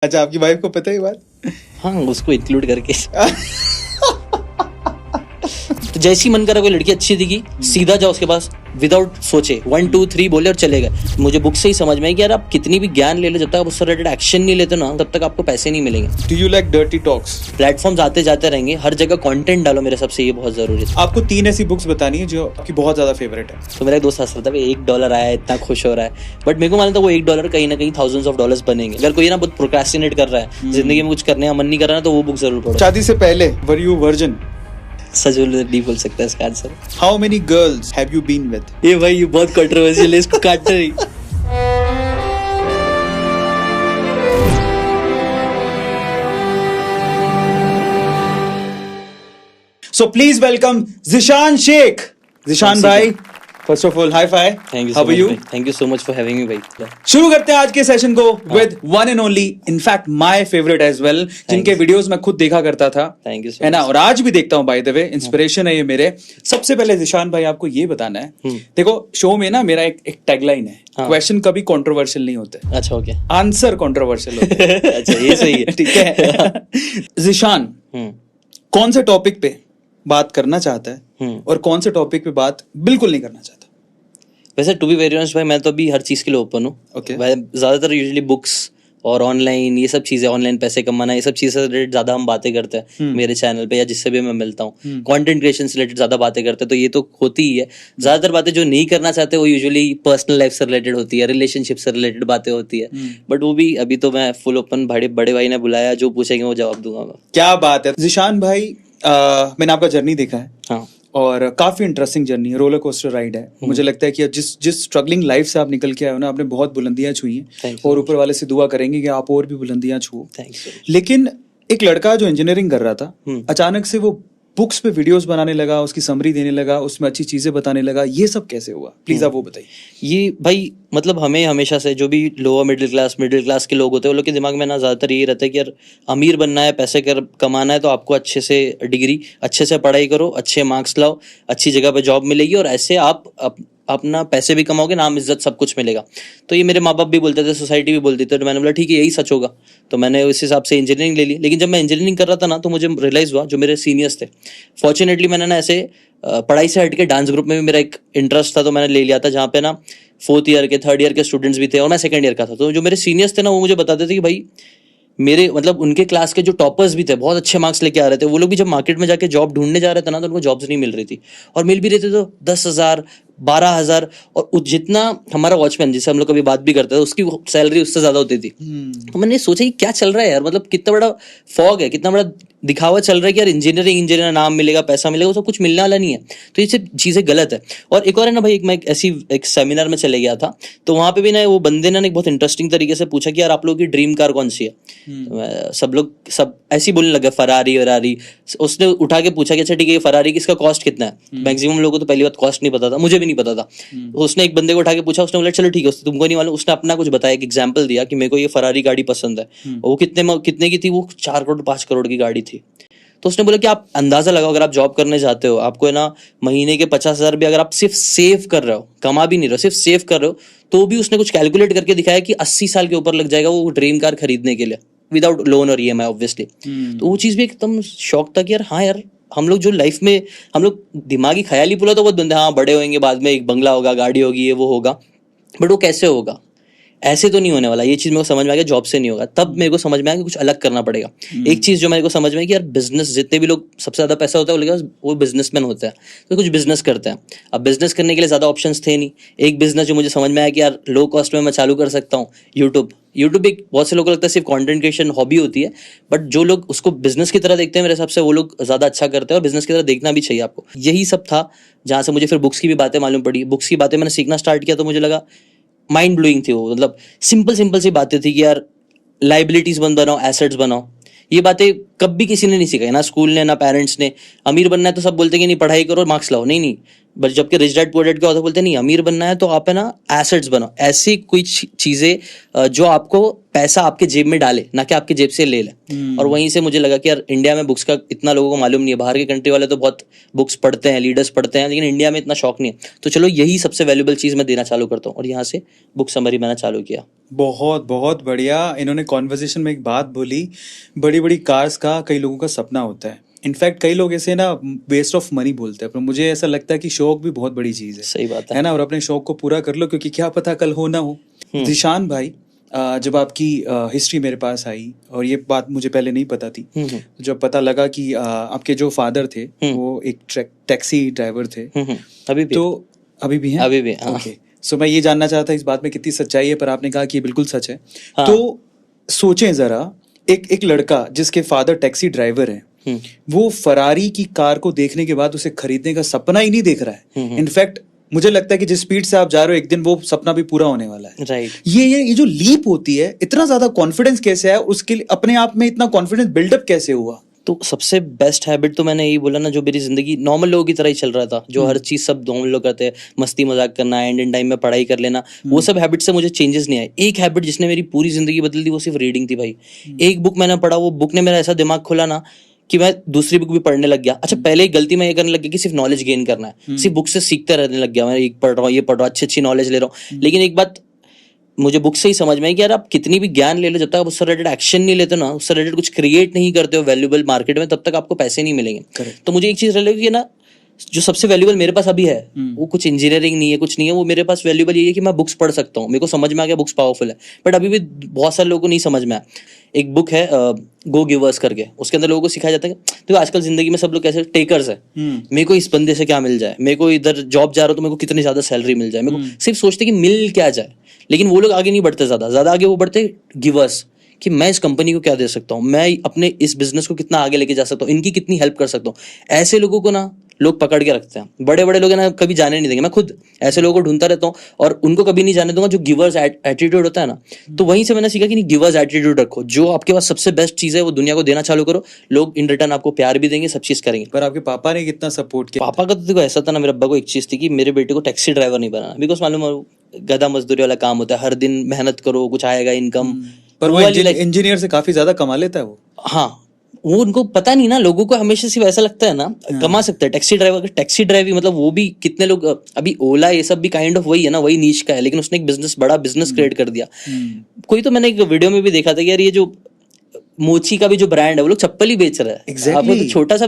अच्छा, आपकी वाइफ को पता है ये बात? हाँ, उसको इंक्लूड करके तो जैसी मन करा कोई लड़की अच्छी दिखी, सीधा जाओ उसके पास, विदाउट सोचे 1 2 3 बोले और चले गए। मुझे बुक से ही समझ में आई कि यार आप कितनी भी ज्ञान ले लो, जब तक आप उससे रिलेटेड एक्शन नहीं लेते ना, तब तक आपको पैसे नहीं मिलेंगे। Do you like dirty talks? Platforms आते जाते रहेंगे, हर जगह कंटेंट डालो, मेरे सबसे ये बहुत जरूरी है। आपको 3 ऐसी बुक्स बतानी है जो आपकी बहुत ज्यादा फेवरेट है। तो मेरा एक दोस्त हंस रहा था, $1 आया, इतना खुश हो रहा है, बट मेरे को मालूम था वो $1 कहीं ना कहीं थाउजेंड्स ऑफ डॉलर्स बनेंगे। अगर कोई ना बहुत प्रोक्रेस्टिनेट कर रहा है, जिंदगी में कुछ करने का मन नहीं कर रहा है, तो वो बुक जरूर पढ़ो। शादी से पहले वर यू वर्जिन? सच नहीं बोल सकता इसका answer. How many girls have you been with? ये भाई ये बहुत कंट्रोवर्शियल है, इसको काटना नहीं। So please welcome Zishan Sheikh. Zishan भाई, first of all, high five. Thank you How so are much you? भाई। Thank you so much for having me भाई। शुरू करते हैं आज के सेशन को with one and only, in fact my favorite as well, जिनके वीडियोस मैं खुद देखा करता था, Thank you so है ना, much। और आज भी देखता हूँ। बाय द वे इंस्पिरेशन है ये मेरे। सबसे पहले जिशान भाई आपको ये बताना है, देखो शो में ना मेरा एक टैगलाइन है, क्वेश्चन कभी कंट्रोवर्शियल नहीं होते, अच्छा ओके, आंसर कंट्रोवर्शियल होते हैं। अच्छा ये सही है। ठीक है। जिशान कौन से टॉपिक पे बात करना चाहता है और कौन से टॉपिक पे बात बिल्कुल नहीं करना चाहता? वैसे टू बी वेरी ऑनेस्ट भाई, मैं तो अभी हर चीज के लिए ओपन हूँ। Okay. ज्यादातर यूजुअली बुक्स और ऑनलाइन ये सब चीजें, ऑनलाइन पैसे कमाना, ये सब चीजें से रिलेटेड ज्यादा हम बातें करते हैं मेरे चैनल पे, या जिससे भी मैं मिलता हूँ। कंटेंट क्रिएशन से रिलेटेड ज्यादा बातें करते हैं, तो ये तो होती ही है। ज्यादातर बातें जो नहीं करना चाहते वो यूजुअली पर्सनल लाइफ से रिलेटेड होती है, रिलेशनशिप से रिलेटेड बातें होती है। बट वो भी अभी तो मैं फुल ओपन, बड़े भाई ने बुलाया, जो पूछेंगे वो जवाब दूंगा मैं। क्या बात है जिशान भाई, मैंने आपका जर्नी देखा है। हाँ, और काफी इंटरेस्टिंग जर्नी है, रोलर कोस्टर राइड है। मुझे लगता है कि जिस स्ट्रगलिंग लाइफ से आप निकल के आए हो ना, आपने बहुत बुलंदियां छुई हैं, Thank you और ऊपर वाले से दुआ करेंगे कि आप और भी बुलंदियां छुओ। थैंक्स। लेकिन एक लड़का जो इंजीनियरिंग कर रहा था, अचानक से वो बुक्स पे वीडियोस बनाने लगा, उसकी समरी देने लगा, उसमें अच्छी चीजें बताने लगा। ये सब कैसे हुआ? प्लीज आप वो बताइए। ये भाई मतलब हमें हमेशा से, जो भी लोअर मिडिल क्लास के लोग होते हैं, वो लोग के दिमाग में ना ज्यादातर यही रहता है कि यार अमीर बनना है, पैसे कमाना है, तो आपको अच्छे से डिग्री, अच्छे से पढ़ाई करो, अच्छे मार्क्स लाओ, अच्छी जगह पे जॉब मिलेगी, और ऐसे आप अपना पैसे भी कमाओगे, नाम इज्जत सब कुछ मिलेगा। तो ये मेरे माँ बाप भी बोलते थे, सोसाइटी भी बोलती थी, तो मैंने बोला ठीक है यही सच होगा। तो मैंने उस हिसाब से इंजीनियरिंग ले ली। लेकिन जब मैं इंजीनियरिंग कर रहा था ना, तो मुझे रियलाइज हुआ, जो मेरे सीनियर्स थे, फॉर्चुनेटली मैंने ना ऐसे पढ़ाई से हटके डांस ग्रुप में भी मेरा एक इंटरेस्ट था, तो मैंने ले लिया था, जहाँ पे ना 4th ईयर के 3rd ईयर के स्टूडेंट्स भी थे, और मैं 2nd ईयर का था। तो जो मेरे सीनियर्स थे ना, वो मुझे बताते थे कि भाई मेरे मतलब उनके क्लास के जो टॉपर्स भी थे, बहुत अच्छे मार्क्स लेके आ रहे थे, वो लोग भी जब मार्केट में जाके जॉब ढूंढने जा रहे थे ना, तो उनको जॉब्स नहीं मिल रही थी, और मिल भी रहे थे तो 10,000 12,000, और जितना हमारा वॉचमैन जिससे हम लोग कभी बात भी करते थे, उसकी सैलरी उससे ज्यादा होती थी। तो मैंने सोचा कि क्या चल रहा है यार, मतलब कितना बड़ा फॉग है, कितना बड़ा दिखावा चल रहा है कि यार इंजीनियर नाम मिलेगा, पैसा मिलेगा, वो सब कुछ मिलने वाला नहीं है। तो ये सब चीजें गलत है। और एक और है ना भाई, मैं एक सेमिनार में चले गया था, तो वहां पे भी ना वो बंदे ने एक बहुत इंटरेस्टिंग तरीके से पूछा कि यार आप लोगों की ड्रीम कार कौन सी है? सब लोग ऐसे ही बोलने लगे फरारी। उसने उठा के पूछा कि अच्छा ठीक है, फरारी की इसका कॉस्ट कितना है? मैक्सिमम लोगों को तो पहली बात कॉस्ट नहीं पता था, मुझे भी नहीं पता था। उसने एक बंदे को उठा के पूछा, उसने बोला चलो ठीक है, तुमको नहीं मालूम। उसने अपना कुछ बताया, एक एग्जाम्पल दिया कि मेरे को ये फरारी गाड़ी पसंद है, वो कितने की थी? वो 4 करोड़ 5 करोड़ की गाड़ी थी। तो उसने बोला कि आप अंदाजा लगाओ, अगर आप जॉब करने जाते हो, आपको है ना महीने के 50,000 भी अगर आप सिर्फ सेव कर रहे हो, कमा भी नहीं रहे हो, सिर्फ सेव कर रहे हो, तो भी उसने कुछ कैलकुलेट करके दिखाया कि 80 साल के ऊपर लग जाएगा वो ड्रीम कार खरीदने के लिए, विदाउट लोन और EMI ऑब्वियसली। तो वो चीज भी एकदम शौक था कि यार हाँ यार, हम लोग जो लाइफ में हम लोग दिमागी ख्याली पुला तो बहुत बंदे, हाँ बड़े होंगे, बाद में एक बंगला होगा, गाड़ी होगी, ये वो होगा, बट वो कैसे होगा? ऐसे तो नहीं होने वाला। ये चीज मेरे को समझ में आ गया, जॉब से नहीं होगा। तब मेरे को समझ में आया कि कुछ अलग करना पड़ेगा। एक चीज जो मेरे को समझ में आई कि यार बिजनेस, जितने भी लोग सबसे ज्यादा पैसा होता है वो बिजनेसमैन होते हैं, तो कुछ बिजनेस करते हैं। अब बिजनेस करने के लिए ज्यादा ऑप्शंस थे नहीं। एक बिजनेस जो मुझे समझ में आया कि यार लो कॉस्ट में मैं चालू कर सकता हूँ, यूट्यूब एक बहुत से लोगों को लगता है सिर्फ कंटेंट क्रिएशन हॉबी होती है, बट जो लोग उसको बिजनेस की तरह देखते हैं, मेरे हिसाब से वो लोग ज्यादा अच्छा करते हैं, और बिजनेस की तरह देखना भी चाहिए आपको। यही सब था जहां से मुझे फिर बुक्स की भी बातें मालूम पड़ी। बुक्स की बातें मैंने सीखना स्टार्ट किया, तो मुझे लगा माइंड ब्लोइंग थी वो। मतलब सिंपल सी बातें थी कि यार लाइबिलिटीज बनाओ, एसेट्स बनाओ। ये बातें कभी किसी ने नहीं सिखाई, ना स्कूल ने, ना पेरेंट्स ने। अमीर बनना है तो सब बोलते हैं कि नहीं पढ़ाई करो, मार्क्स लाओ। नहीं, बट जबकि रिच डैड पुअर डैड के ऑथर बोलते हैं नहीं, अमीर बनना है तो आप है ना एसेट्स बनाओ, ऐसी कुछ चीजें जो आपको पैसा आपके जेब में डाले, ना कि आपके जेब से ले ले। और वहीं से मुझे लगा कि यार इंडिया में बुक्स का इतना लोगों को मालूम नहीं है, बाहर के कंट्री वाले तो बहुत बुक्स पढ़ते हैं, लीडर्स पढ़ते हैं, लेकिन इंडिया में इतना शौक नहीं है। तो चलो यही सबसे वैल्यूएबल चीज मैं देना चालू करता हूँ, और यहाँ से बुक समरी मैंने चालू किया। बहुत बहुत बढ़िया। इन्होंने कॉन्वर्सेशन में एक बात बोली, बड़ी बड़ी कार्स का कई लोगों का सपना होता है। इनफैक्ट कई लोग ऐसे ना वेस्ट ऑफ मनी बोलते हैं, पर मुझे ऐसा लगता है कि शौक भी बहुत बड़ी चीज है। सही बात है ना, और अपने शौक को पूरा कर लो, क्योंकि क्या पता कल हो ना हो। दिशान भाई, जब आपकी हिस्ट्री मेरे पास आई, और ये बात मुझे पहले नहीं पता थी, जब पता लगा कि आपके जो फादर थे वो एक टैक्सी ड्राइवर थे, अभी भी, तो अभी भी हैं? अभी भी, हाँ। ओके, सो मैं ये जानना चाहता इस बात में कितनी सच्चाई है, पर आपने कहा कि ये बिल्कुल सच है। तो सोचें जरा, एक लड़का जिसके फादर टैक्सी ड्राइवर हैं, वो फरारी की कार को देखने के बाद उसे खरीदने का सपना ही नहीं देख रहा है। इनफैक्ट मुझे लगता है कि जिस स्पीड से आप जा रहे हो, एक दिन वो सपना भी पूरा होने वाला है। राइट। ये जो लीप होती है, इतना ज्यादा कॉन्फिडेंस कैसे है उसके लिए, अपने आप में इतना कॉन्फिडेंस बिल्डअप कैसे हुआ? तो सबसे बेस्ट हैबिट तो मैंने यही बोला ना, जो मेरी जिंदगी नॉर्मल लोगों की तरह ही चल रहा था, जो हर चीज सब नॉर्मल लोग करते हैं, मस्ती मजाक करना, एंड इन टाइम में पढ़ाई कर लेना, वो सब हैबिट से मुझे चेंजेस नहीं आए। एक हैबिट जिसने मेरी पूरी जिंदगी बदल दी, वो सिर्फ रीडिंग थी भाई। एक बुक मैंने पढ़ा, वो बुक ने मेरा ऐसा दिमाग खोला ना कि मैं दूसरी बुक भी पढ़ने लग गया। अच्छा, पहले एक गलती मैं ये करने लग गया कि सिर्फ नॉलेज गेन करना है, सिर्फ बुक से सीखते रहने लग गया। मैं एक पढ़ रहा हूँ, ये पढ़ रहा हूँ, अच्छी अच्छी नॉलेज ले रहा हूँ, लेकिन एक बात मुझे बुक से ही समझ में आई कि यार आप कितनी भी ज्ञान ले लो, जब तक आप उससे रिलेटेड एक्शन नहीं लेते ना, उससे रिलेटेड कुछ क्रिएट नहीं करते हो वैल्यूएबल मार्केट में, तब तक आपको पैसे नहीं मिलेंगे। तो मुझे एक चीज रियलाइज कि ना, जो सबसे वैल्यूएबल मेरे पास अभी है वो कुछ इंजीनियरिंग नहीं है, कुछ नहीं है, वो मेरे पास वैल्यूएबल ये है कि मैं बुक्स पढ़ सकता हूँ। मेरे को समझ में आ गया बुक्स पावरफुल है, बट अभी भी बहुत सारे लोगों को नहीं समझ में आया। एक बुक है गो गिवर्स करके, उसके अंदर लोगों को सिखाया जाता है तो आजकल जिंदगी में सब लोग कैसे टेकर्स है, मेरे को इस बंदे से क्या मिल जाए, मेरे को इधर जॉब जा रहा हूँ तो मेरे को कितनी ज्यादा सैलरी मिल जाए, मेरे को सिर्फ सोचते कि मिल क्या जाए। लेकिन वो लोग आगे नहीं बढ़ते, ज्यादा आगे वो बढ़ते गिवर्स, कि मैं इस कंपनी को क्या दे सकता हूँ, मैं अपने इस बिजनेस को कितना आगे लेके जा सकता हूँ, इनकी कितनी हेल्प कर सकता हूँ। ऐसे लोगों को ना लोग पकड़ के रखते हैं, बड़े बड़े लोग ना कभी जाने नहीं देंगे। मैं खुद ऐसे लोगों को ढूंढता रहता हूँ और उनको कभी नहीं जाने दूंगा, जो गिवर्स एटीट्यूड होता है ना। तो वहीं से मैंने सीखा कि नहीं, गिवर्स एटीट्यूड रखो, जो आपके पास सबसे बेस्ट चीज है वो दुनिया को देना चालू करो, लोग इन रिटर्न आपको प्यार भी देंगे, सब चीज करेंगे। पर आपके पापा ने कितना सपोर्ट किया? पापा का तो देखो ऐसा था ना, मेरे अब्बा को एक चीज थी कि मेरे बेटे को टैक्सी ड्राइवर नहीं बनाना, बिकॉज मालूम है गधा मजदूरी वाला काम होता है, हर दिन मेहनत करो, कुछ आएगा इनकम। पर वो इंजीनियर से काफी ज्यादा कमा लेता है वो। हाँ, वो उनको पता नहीं ना, लोगों को हमेशा सिर्फ ऐसा लगता है ना कमा सकता है टैक्सी ड्राइवर। टैक्सी ड्राइवर मतलब वो भी कितने लोग, अभी ओला ये सब भी काइंड ऑफ वही है ना, वही नीश का है, लेकिन उसने एक बिजनेस, बड़ा बिजनेस क्रिएट कर दिया। कोई तो मैंने एक वीडियो में भी देखा था कि यार ये जो मोची का भी जो ब्रांड है वो लोग चप्पल ही बेच रहा है। Exactly. आपको तो छोटा सा,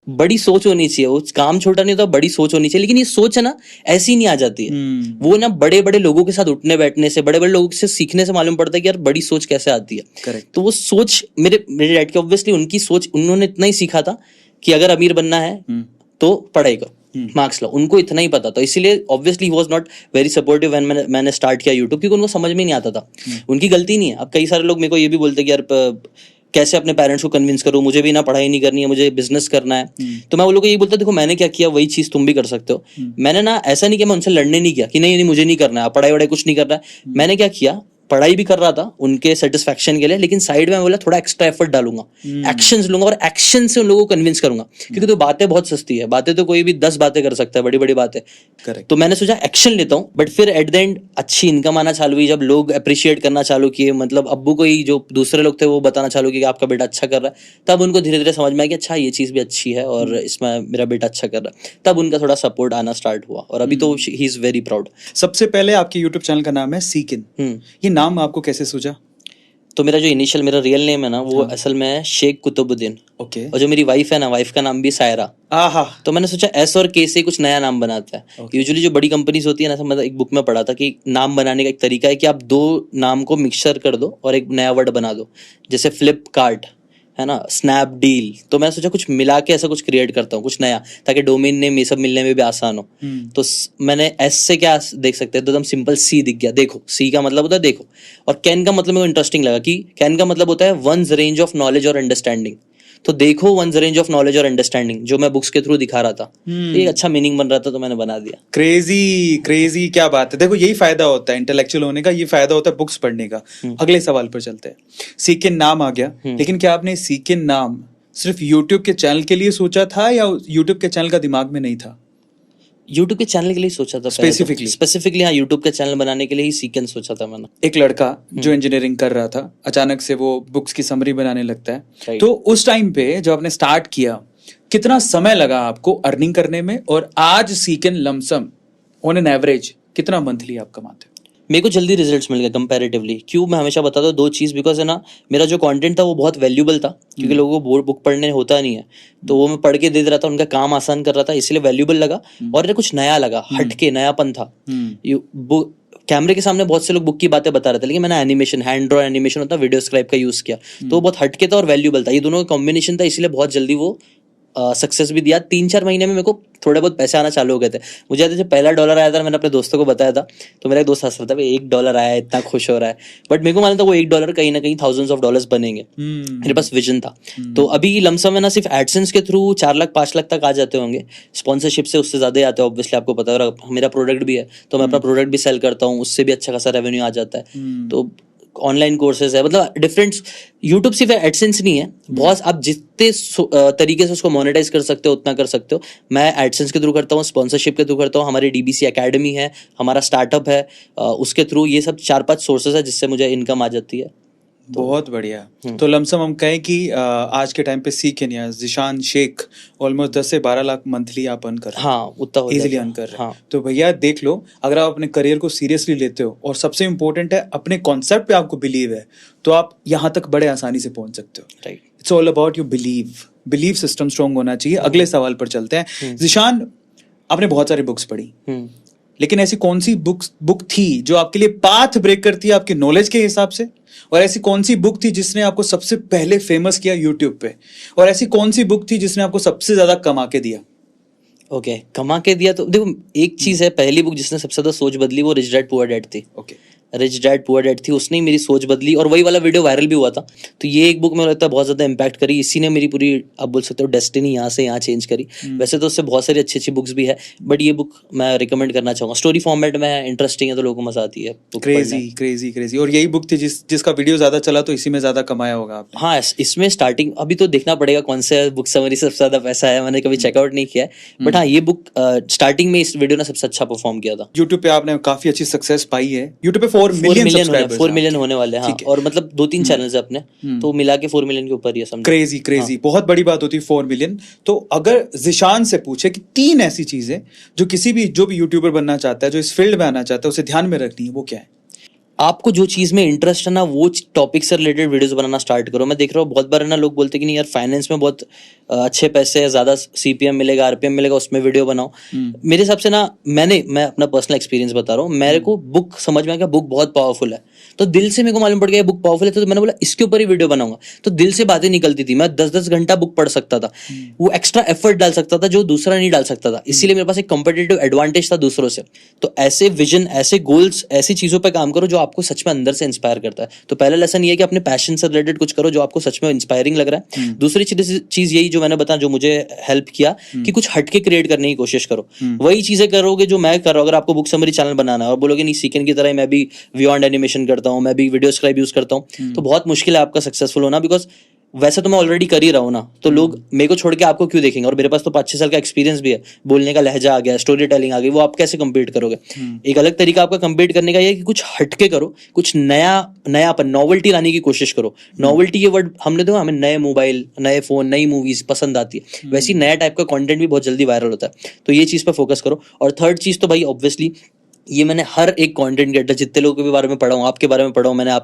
बड़ी सोच होनी चाहिए, वो काम छोटा नहीं होता, बड़ी सोच होनी चाहिए। लेकिन ये सोच है ना ऐसी नहीं आ जाती है, वो ना बड़े बड़े लोगों के साथ उठने बैठने से, बड़े बड़े लोगों से सीखने से मालूम पड़ता है कि यार बड़ी सोच कैसे आती है। Correct. तो वो सोच मेरे डैड की, ऑब्वियसली उनकी सोच, उन्होंने इतना ही सीखा था कि अगर अमीर बनना है तो पढ़ाई करो, मार्क्स लो, उनको इतना ही पता था। इसीलिए obviously he was not very supportive when मैंने स्टार्ट किया यूट्यूब, क्योंकि उनको समझ में नहीं आता था। उनकी गलती नहीं है। अब कई सारे लोग मेरे को ये भी बोलते कि यार कैसे अपने पेरेंट्स को कन्विंस करूं, मुझे भी ना पढ़ाई नहीं करनी है, मुझे बिजनेस करना है। तो मैं वो लोगों को यही बोलता, देखो मैंने क्या किया वही चीज तुम भी कर सकते हो। मैंने ना ऐसा नहीं किया, मैं उनसे लड़ने नहीं किया कि नहीं मुझे नहीं करना है, पढ़ाई वढ़ाई कुछ नहीं करना है। मैंने क्या किया, पढ़ाई भी कर रहा था उनके सेटिस्फेक्शन के लिए, लेकिन साइड में बोला थोड़ा एक्स्ट्रा एफर्ट डालूंगा, एक्शंस लूंगा और एक्शन से उन लोगों को कन्विंस करूंगा। क्योंकि तो बातें बहुत सस्ती है, बातें तो कोई भी 10 बातें कर सकता है, बड़ी बड़ी बातें। करेक्ट। तो मैंने सोचा एक्शन लेता हूँ, बट फिर एट द एंड अच्छी इनकम आना चालू हुई, जब लोग अप्रिशिएट करना चालू किए, मतलब अब्बू को ही जो दूसरे लोग थे वो बताना चालू किए कि आपका बेटा अच्छा कर रहा है, तब उनको धीरे धीरे समझ में आया कि अच्छा ये चीज भी अच्छी है और इसमें मेरा बेटा अच्छा कर रहा है। तब उनका थोड़ा सपोर्ट आना स्टार्ट हुआ और अभी तो ही इज वेरी प्राउड। सबसे पहले आपके यूट्यूब चैनल का नाम है सीकिन, ये नाम आपको कैसे सूझा? तो मेरा जो इनिशियल मेरा रियल नेम है ना, वो असल में है शेख कुतुबुद्दीन। ओके। और जो मेरी वाइफ है ना, वाइफ का नाम भी सायरा। आहा। तो मैंने सोचा एस और के से कुछ नया नाम बनाता है। यूजुअली जो बड़ी कंपनीज होती है ना, मतलब एक बुक में पढ़ा था कि नाम बनाने का एक तरीका है कि आप 2 नाम को मिक्सचर कर दो और एक नया वर्ड बना दो, जैसे फ्लिपकार्ट है ना, स्नैपडील। तो मैं सोचा कुछ मिला के ऐसा कुछ क्रिएट करता हूँ, कुछ नया, ताकि डोमेन नेम ये सब मिलने में भी आसान हो। तो मैंने एस से क्या देख सकते हैं, तो एकदम सिंपल सी दिख गया। देखो, सी का मतलब होता है देखो, और कैन का मतलब मेरे को इंटरेस्टिंग लगा कि कैन का मतलब होता है वंस रेंज ऑफ नॉलेज और अंडरस्टैंडिंग। तो देखो वंस रेंज ऑफ नॉलेज और अंडरस्टैंडिंग, जो मैं बुक्स के थ्रू दिखा रहा था, तो एक अच्छा मीनिंग बन रहा था, तो मैंने बना दिया। क्रेजी क्या बात है। देखो यही फायदा होता है इंटेलेक्चुअल होने का, ये फायदा होता है बुक्स पढ़ने का। अगले सवाल पर चलते हैं। सीकिन नाम आ गया, लेकिन क्या आपने सीकिन नाम सिर्फ यूट्यूब के चैनल के लिए सोचा था या यूट्यूब के चैनल का दिमाग में नहीं था? यूट्यूब के चैनल के लिए ही सोचा था स्पेसिफिकली। हाँ, यूट्यूब का चैनल बनाने के लिए ही सीक्वेंस सोचा था मैंने। एक लड़का जो इंजीनियरिंग कर रहा था, अचानक से वो बुक्स की समरी बनाने लगता है, Right. तो उस टाइम पे जब आपने स्टार्ट किया, कितना समय लगा आपको अर्निंग करने में, और आज सीकन लमसम ऑन एन एवरेज कितना मंथली आप कमाते हो? मेरे को जल्दी रिजल्ट्स मिल गए कंपैरेटिवली। क्यों? मैं हमेशा बताता हूँ दो चीज़, बिकॉज है ना, मेरा जो कंटेंट था वो बहुत वैल्यूबल था, क्योंकि लोगों को बुक पढ़ने होता नहीं है, तो वो मैं पढ़ के दे रहा था, उनका काम आसान कर रहा था, इसलिए वैल्यूबल लगा। और कुछ नया लगा, हटके नयापन था। कैमरे के सामने बहुत से लोग बुक की बातें बता रहे थे, लेकिन मैंने एनिमेशन, हैंड ड्रॉ एनिमेशन होता है, वीडियो स्क्राइब का यूज किया, तो वो बहुत हटके था और वैल्यूबल था। ये दोनों का कॉम्बिनेशन था, इसलिए बहुत जल्दी वो सक्सेस भी दिया। 3-4 महीने में मेरे को थोड़े बहुत पैसे आना चालू हो गए थे। मुझे याद है जब पहला $1 आया था, मैंने अपने दोस्तों को बताया था, तो मेरा एक दोस्त हंस रहा था, भाई $1 आया है, इतना खुश हो रहा है। बट मेरे को मालूम था वो $1 कहीं ना कहीं थाउजेंड्स ऑफ डॉलर्स बनेंगे। मेरे पास विजन था। तो अभी लमसम में ना सिर्फ एडसेंस के थ्रू 4 लाख 5 लाख तक आ जाते होंगे, स्पॉन्सरशिप से उससे ज्यादा ही आते हैं ऑब्वियसली, आपको पता है। मेरा प्रोडक्ट भी है, तो मैं अपना प्रोडक्ट भी सेल करता हूँ, उससे भी अच्छा खासा रेवेन्यू आ जाता है। तो ऑनलाइन कोर्सेज है, मतलब डिफरेंट। यूट्यूब सिर्फ एडसेंस नहीं है, बहुत आप जितने तरीके से उसको मोनेटाइज कर सकते हो उतना कर सकते हो। मैं एडसेंस के थ्रू करता हूँ, स्पॉन्सरशिप के थ्रू करता हूँ, हमारी डीबीसी एकेडमी है, हमारा स्टार्टअप है, उसके थ्रू ये सब 4-5 सोर्सेज है जिससे मुझे इनकम आ जाती है। बहुत बढ़िया। तो लमसम हम कहें कि आज के टाइम पे सीकन या ज़ीशान शेख ऑलमोस्ट 10 से 12 लाख मंथली आप अर्न कर रहे हैं। हाँ, उतना हो इजीली अर्न कर रहे हैं। तो भैया देख लो, अगर आप अपने करियर को सीरियसली लेते हो और सबसे इंपॉर्टेंट है अपने कॉन्सेप्ट पे आपको बिलीव है, तो आप यहाँ तक बड़े आसानी से पहुंच सकते हो। Right, it's all about your believe system strong होना चाहिए। अगले सवाल पर चलते हैं। ज़ीशान, आपने बहुत सारी बुक्स पढ़ी, लेकिन ऐसी कौन सी बुक थी जो आपके लिए पाथ ब्रेक करती है आपके नॉलेज के हिसाब से, और ऐसी कौन सी बुक थी जिसने आपको सबसे पहले फेमस किया यूट्यूब पे, और ऐसी कौन सी बुक थी जिसने आपको सबसे ज्यादा कमा के दिया? ओके, कमा के दिया तो देखो, एक चीज है, पहली बुक जिसने सबसे ज्यादा सोच बदली वो रिच डैड पुअर डैड थी। Okay, rich dad poor dad थी, उसने ही मेरी सोच बदली, और वही वाला वीडियो वायरल भी हुआ था। तो ये एक बुक मुझे लगता है बहुत ज्यादा इम्पैक्ट करी, इसी ने मेरी पूरी, आप बोल सकते हो, डेस्टिनी यहाँ से यहाँ चेंज करी। वैसे तो उससे बहुत सारी अच्छी अच्छी बुक्स भी है, बट ये बुक मैं रिकमेंड करना चाहूंगा। स्टोरी फॉर्मेट में है, इंटरेस्टिंग है, तो लोगों को मजा आती है। क्रेजी। और यही बुक थी जिसका वीडियो ज्यादा चला, तो इसी में ज्यादा कमाया होगा आपने। हाँ, इसमें स्टार्टिंग अभी तो देखना पड़ेगा कौन से बुक समरी से सबसे ज्यादा पैसा है, मैंने कभी चेकआउट नहीं किया है। बट हाँ, ये बुक स्टार्टिंग में इस वीडियो ने सबसे अच्छा परफॉर्म किया था। यूट्यूब पे आपने काफी अच्छी सक्सेस पाई है। यूट्यूब पे 4 मिलियन होने वाले हैं। हाँ, और मतलब 2-3 चैनल्स है अपने, तो मिला के 4 मिलियन के ऊपर ही है। क्रेजी। बहुत बड़ी बात होती है 4 मिलियन। तो अगर ज़ीशान से पूछे कि 3 ऐसी चीजें जो जो भी यूट्यूबर बनना चाहता है, जो इस फील्ड में आना चाहता है, उसे ध्यान में रखनी है, वो क्या है? आपको जो चीज में इंटरेस्ट है ना, वो टॉपिक से रिलेटेड वीडियोस बनाना स्टार्ट करो। मैं देख रहा हूँ बहुत बार है ना, लोग बोलते हैं कि नहीं यार, फाइनेंस में बहुत अच्छे पैसे है, ज्यादा सीपीएम मिलेगा, आरपीएम मिलेगा, उसमें वीडियो बनाओ। मेरे हिसाब से ना, मैं अपना पर्सनल एक्सपीरियंस बता रहा हूँ, मेरे को बुक समझ में आ गया, बुक बहुत पावरफुल है, तो दिल से मेरे को मालूम पड़ गया बुक पावरफुल है, तो मैंने बोला इसके ऊपर ही वीडियो बनाऊंगा। तो दिल से बातें निकलती थी, मैं 10-10 घंटा बुक पढ़ सकता था, वो एक्स्ट्रा एफर्ट डाल सकता था जो दूसरा नहीं डाल सकता था, इसीलिए मेरे पास एक कॉम्पिटिटिव एडवांटेज था दूसरों से। तो ऐसे विजन, ऐसे गोल्स, ऐसी चीजों पर काम करो जो आपको सच में अंदर से इंस्पायर करता है। तो पहला लेसन ये है कि अपने पैशन से रिलेटेड कुछ करो जो आपको सच में इंस्पायरिंग लग रहा है। दूसरी चीज यही जो मैंने बताया, जो मुझे हेल्प किया, कि कुछ हटके क्रिएट करने की कोशिश करो। वही चीजें करोगे जो मैं कर रहा हूँ। अगर आपको बुक समरी चैनल बनाना है और बोलोगे नहीं सीकन की तरह मैं भी बियॉन्ड एनिमेशन करता हूँ, मैं भी वीडियो स्क्राइब यूज करता हूँ, तो बहुत मुश्किल है आपका सक्सेसफुल होना। बिकॉज वैसे तो मैं ऑलरेडी कर ही रहा हूँ ना, तो लोग मेरे को छोड़ के आपको क्यों देखेंगे? और मेरे पास तो 5-6 साल का एक्सपीरियंस भी है, बोलने का लहजा आ गया, स्टोरी टेलिंग आ गई, वो आप कैसे कम्पीट करोगे? एक अलग तरीका आपका कम्पीट करने का ये है कि कुछ हटके करो, कुछ नयापन, नॉवेल्टी लाने की कोशिश करो। नॉवेल्टी ये वर्ड हमने देखा, हमें नए मोबाइल, नए फोन, नई मूवीज पसंद आती है, वैसी नया टाइप का कंटेंट भी बहुत जल्दी वायरल होता है। तो ये चीज पर फोकस करो। और थर्ड चीज तो भाई ऑब्वियसली, ये मैंने हर एक कंटेंट क्रिएटर, जितने लोगों के बारे में पढ़ा हूँ, आपके बारे में पढ़ा हूँ, मैंने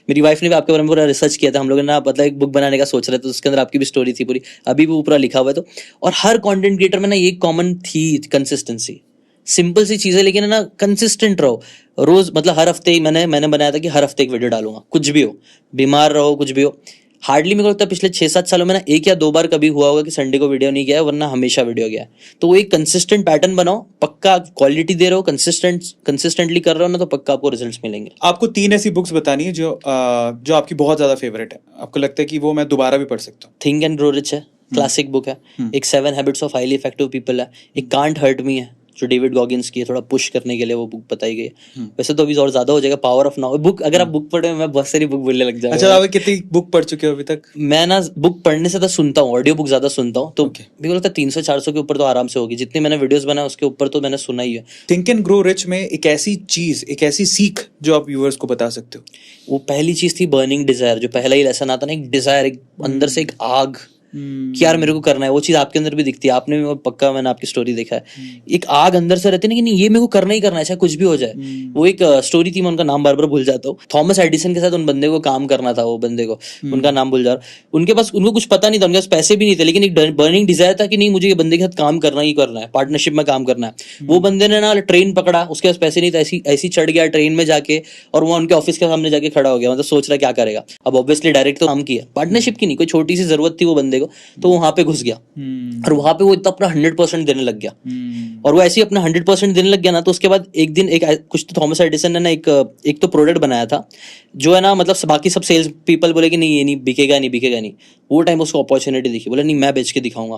मेरी वाइफ ने भी आपके बारे में पूरा रिसर्च किया था। हम लोग ना मतलब एक बुक बनाने का सोच रहे थे, तो उसके अंदर आपकी भी स्टोरी थी पूरी, अभी भी पूरा लिखा हुआ है। तो और हर कंटेंट क्रिएटर में ना ये कॉमन थी, कंसिस्टेंसी। सिंपल सी चीजें, लेकिन है ना कंसिस्टेंट रहो। रोज मतलब हर हफ्ते ही मैंने बनाया था कि हर हफ्ते एक वीडियो डालूंगा, कुछ भी हो, बीमार रहो, कुछ भी हो। हार्डली मेरे को लगता है पिछले 6-7 सालों में ना 1 या 2 बार कभी हुआ होगा कि संडे को वीडियो नहीं गया है, वरना हमेशा वीडियो गया है। तो वो एक कंसिस्टेंट पैटर्न बनाओ, पक्का क्वालिटी दे रहे हो, कंसिस्टेंटली कर रहे हो ना, तो पक्का आपको रिजल्ट्स मिलेंगे। आपको 3 ऐसी बुक्स बतानी है जो आपकी बहुत ज्यादा फेवरेट है, आपको लगता है कि वो मैं दोबारा भी पढ़ सकता हूँ। थिंक एंड ग्रो रिच है, क्लासिक बुक है। एक 7 habits of highly effective people है। एक कांट हर्ट मी है, जो डेविड गॉगिन्स की है, थोड़ा पुश करने के लिए वो बुक बताई गई है। वैसे तो अभी और ज्यादा हो जाएगा, पावर ऑफ नाउ बुक, अगर आप बुक पढ़े, मैं बहुत सारी बुक बोलने लग जाऊंगा। अच्छा, आप कितनी बुक पढ़ चुके हो अभी तक? मैं ना बुक पढ़ने से तो सुनता हूँ, ऑडियो बुक ज्यादा सुनता हूँ, तो मेरे को लगता है 300-400 के ऊपर तो आराम से होगी। जितनी मैंने वीडियोस बनाए उसके ऊपर तो मैंने सुना ही है। थिंक एंड ग्रो रिच में एक ऐसी चीज, एक ऐसी सीख जो आप व्यूअर्स को बता सकते हो? वो पहली चीज थी बर्निंग डिजायर, जो पहला ही लेसन आता ना, एक डिजायर, एक अंदर से एक आग कि यार मेरे को करना है। वो चीज आपके अंदर भी दिखती है, आपने भी, पक्का मैंने आपकी स्टोरी देखा है, एक आग अंदर से रहती है ना कि नहीं ये मेरे को करना ही करना है, चाहे कुछ भी हो जाए। वो एक स्टोरी थी, मैं उनका नाम बार बार भूल जाता हूँ, थॉमस एडिसन के साथ उन बंदे को काम करना था, वो बंदे को उनका नाम भूल जा रहा, उनके पास, उनको कुछ पता नहीं था, उनके पास पैसे भी नहीं थे, लेकिन एक बर्निंग डिजायर था कि नहीं मुझे ये बंदे के साथ काम करना ही करना है, पार्टनरशिप में काम करना है। वो बंदे ने ना ट्रेन पकड़ा, उसके पास पैसे नहीं थे, ऐसी चढ़ गया ट्रेन में जाके, और वो उनके ऑफिस के सामने जाके खड़ा हो गया, मतलब सोच रहा क्या करेगा। अब ऑब्वियसली डायरेक्ट तो काम किया, पार्टनरशिप की नहीं, कोई छोटी सी जरूरत थी वो बंदे को, तो वहां पे घुस गया और वहां पे वो इतना अपना 100% देने लग गया। और वो ऐसे ही अपना 100% देने लग गया ना, तो उसके बाद एक दिन कुछ तो थॉमस एडिसन ने ना एक तो प्रोडक्ट बनाया था जो है ना, मतलब बाकी सब सेल्स पीपल बोले कि नहीं ये नहीं बिकेगा, नहीं बिकेगा नहीं। वो टाइम उसको अपॉर्चुनिटी दिखी, बोला नहीं मैं बेच के दिखाऊंगा,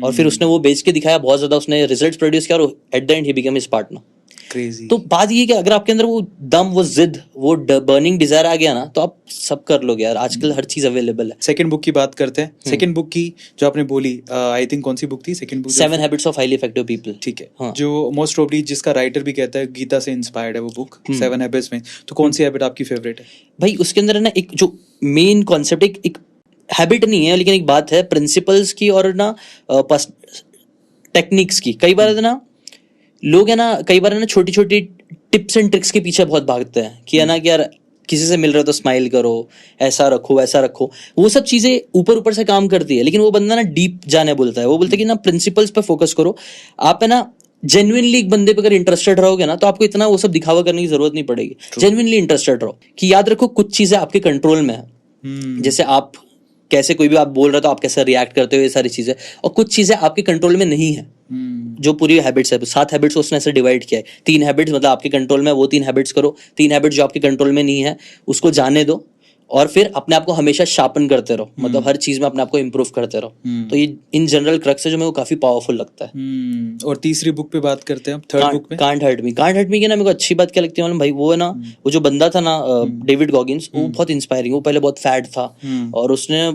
और फिर उसने वो बेच के दिखाया, बहुत ज्यादा उसने रिजल्ट प्रोड्यूस किया, और at the and he become his partner. Crazy. तो बात ये कि अगर आपके अंदर वो दम, वो जिद, वो बर्निंग डिजायर आ गया ना, तो आप सब कर लोगे यार। आजकल हर चीज अवेलेबल है। सेकंड बुक की बात करते हैं। सेकंड बुक की जो आपने बोली, आई थिंक कौन सी बुक थी second book? 7 habits of highly effective people. ठीक है। हाँ। जो मोस्ट प्रोबब्ली जिसका राइटर भी कहता है गीता से इंस्पायर्ड है वो बुक, 7 हैबिट्स में। तो कौन सी हैबिट आपकी फेवरेट है? भाई उसके अंदर है ना एक जो मेन कॉन्सेप्ट, एक हैबिट नहीं है, लेकिन एक बात है प्रिंसिपल्स की और ना टेक्निक्स की। कई बार है ना लोग है ना, कई बार है ना छोटी छोटी टिप्स एंड ट्रिक्स के पीछे बहुत भागते हैं कि है ना कि यार किसी से मिल रहे हो तो स्माइल करो, ऐसा रखो वैसा रखो। वो सब चीजें ऊपर ऊपर से काम करती है, लेकिन वो बंदा ना डीप जाने बोलता है। वो बोलता है कि ना प्रिंसिपल्स पे फोकस करो। आप है ना जेन्युइनली एक बंदे पे अगर इंटरेस्टेड रहोगे ना, तो आपको इतना वो सब दिखावा करने की जरूरत नहीं पड़ेगी। जेन्युइनली इंटरेस्टेड रहो कि याद रखो कुछ चीजें आपके कंट्रोल में है। जैसे आप कैसे, कोई भी आप बोल रहे हो तो आप कैसे रिएक्ट करते हो, ये सारी चीजें। और कुछ चीजें आपके कंट्रोल में नहीं है। जो पूरी हैबिट्स है, 7 हैबिट्स उसने ऐसे डिवाइड किया है। 3 हैबिट्स मतलब आपके कंट्रोल में, वो 3 हैबिट्स करो। 3 हैबिट्स जो आपके कंट्रोल में नहीं है उसको जाने दो, और फिर अपने आप को हमेशा शार्पन करते रहो, मतलब हर चीज में अपने आप को इम्प्रूव करते रहो। तो ये इन जनरल क्रक्स है जो मेरे को काफी पावरफुल लगता है। और तीसरी बुक पे बात करते हैं, थर्ड बुक में can't hurt me. Can't hurt me की ना मेरे को अच्छी बात क्या लगती है मालूम भाई, वो है ना वो जो बंदा था ना डेविड गॉगिन्स, वो बहुत इंस्पायरिंग। वो पहले बहुत फैट था और उसने,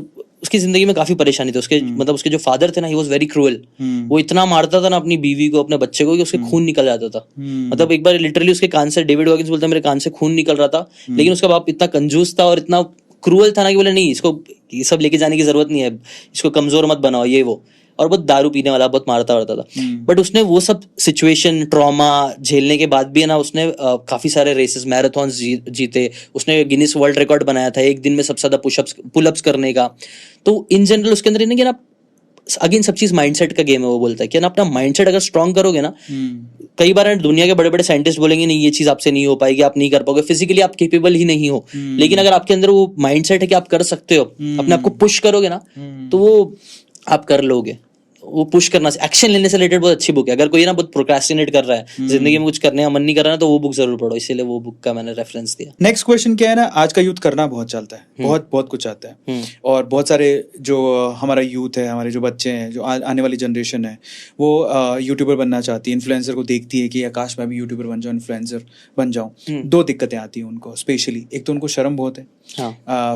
उसकी जिंदगी में काफी परेशानी थी। उसके मतलब उसके जो फादर थे ना, ही वाज वेरी क्रूअल। वो इतना मारता था ना अपनी बीवी को, अपने बच्चे को, कि उसके खून निकल जाता था। मतलब एक बार लिटरली उसके कान से, डेविड गॉगिन्स बोलता है मेरे कान से खून निकल रहा था, लेकिन उसका बाप इतना कंजूस था और इतना क्रूअल था ना कि बोले नहीं इसको ये सब लेके जाने की जरूरत नहीं है, इसको कमजोर मत बनाओ ये वो। और बहुत दारू पीने वाला, बहुत मारता वारता था। बट उसने वो सब सिचुएशन, ट्रॉमा झेलने के बाद भी है ना, उसने काफी सारे रेसेस, मैराथन जीते। उसने गिनीज वर्ल्ड रिकॉर्ड बनाया था एक दिन में सबसे ज्यादा पुलअप्स करने का। तो इन जनरल उसके अंदर ना अगेन सब चीज माइंडसेट का गेम है। वो बोलता है कि ना अपना माइंडसेट अगर स्ट्रांग करोगे ना, कई बार दुनिया के बड़े बड़े साइंटिस्ट बोलेंगे नहीं ये चीज आपसे नहीं हो पाएगी, आप नहीं कर पाओगे, फिजिकली आप केपेबल ही नहीं हो। लेकिन अगर आपके अंदर वो माइंडसेट है कि आप कर सकते हो, अपने आप को पुश करोगे ना, तो वो आप कर लोगे। वो पुश करना, एक्शन लेने से रिलेटेड बहुत अच्छी बुक है। अगर कोई ना बहुत प्रोक्रेस्टिनेट कर रहा है, जिंदगी में कुछ करने का मन नहीं कर रहा है, तो वो बुक जरूर पढ़ो। इसीलिए वो बुक का मैंने रेफरेंस दिया। नेक्स्ट क्वेश्चन क्या है ना, आज का यूथ करना बहुत चलता है, बहुत बहुत कुछ आता है। और बहुत सारे जो हमारा यूथ है, हमारे जो बच्चे हैं, जो आने वाली जनरेशन है, वो यूट्यूबर बनना चाहती है, इन्फ्लुएंसर को देखती है कि आकाश मैं भी यूट्यूबर बन जाऊँ, इन्फ्लुएंसर बन जाऊँ। 2 दिक्कतें आती हैं उनको स्पेशली। एक तो उनको शर्म बहुत है,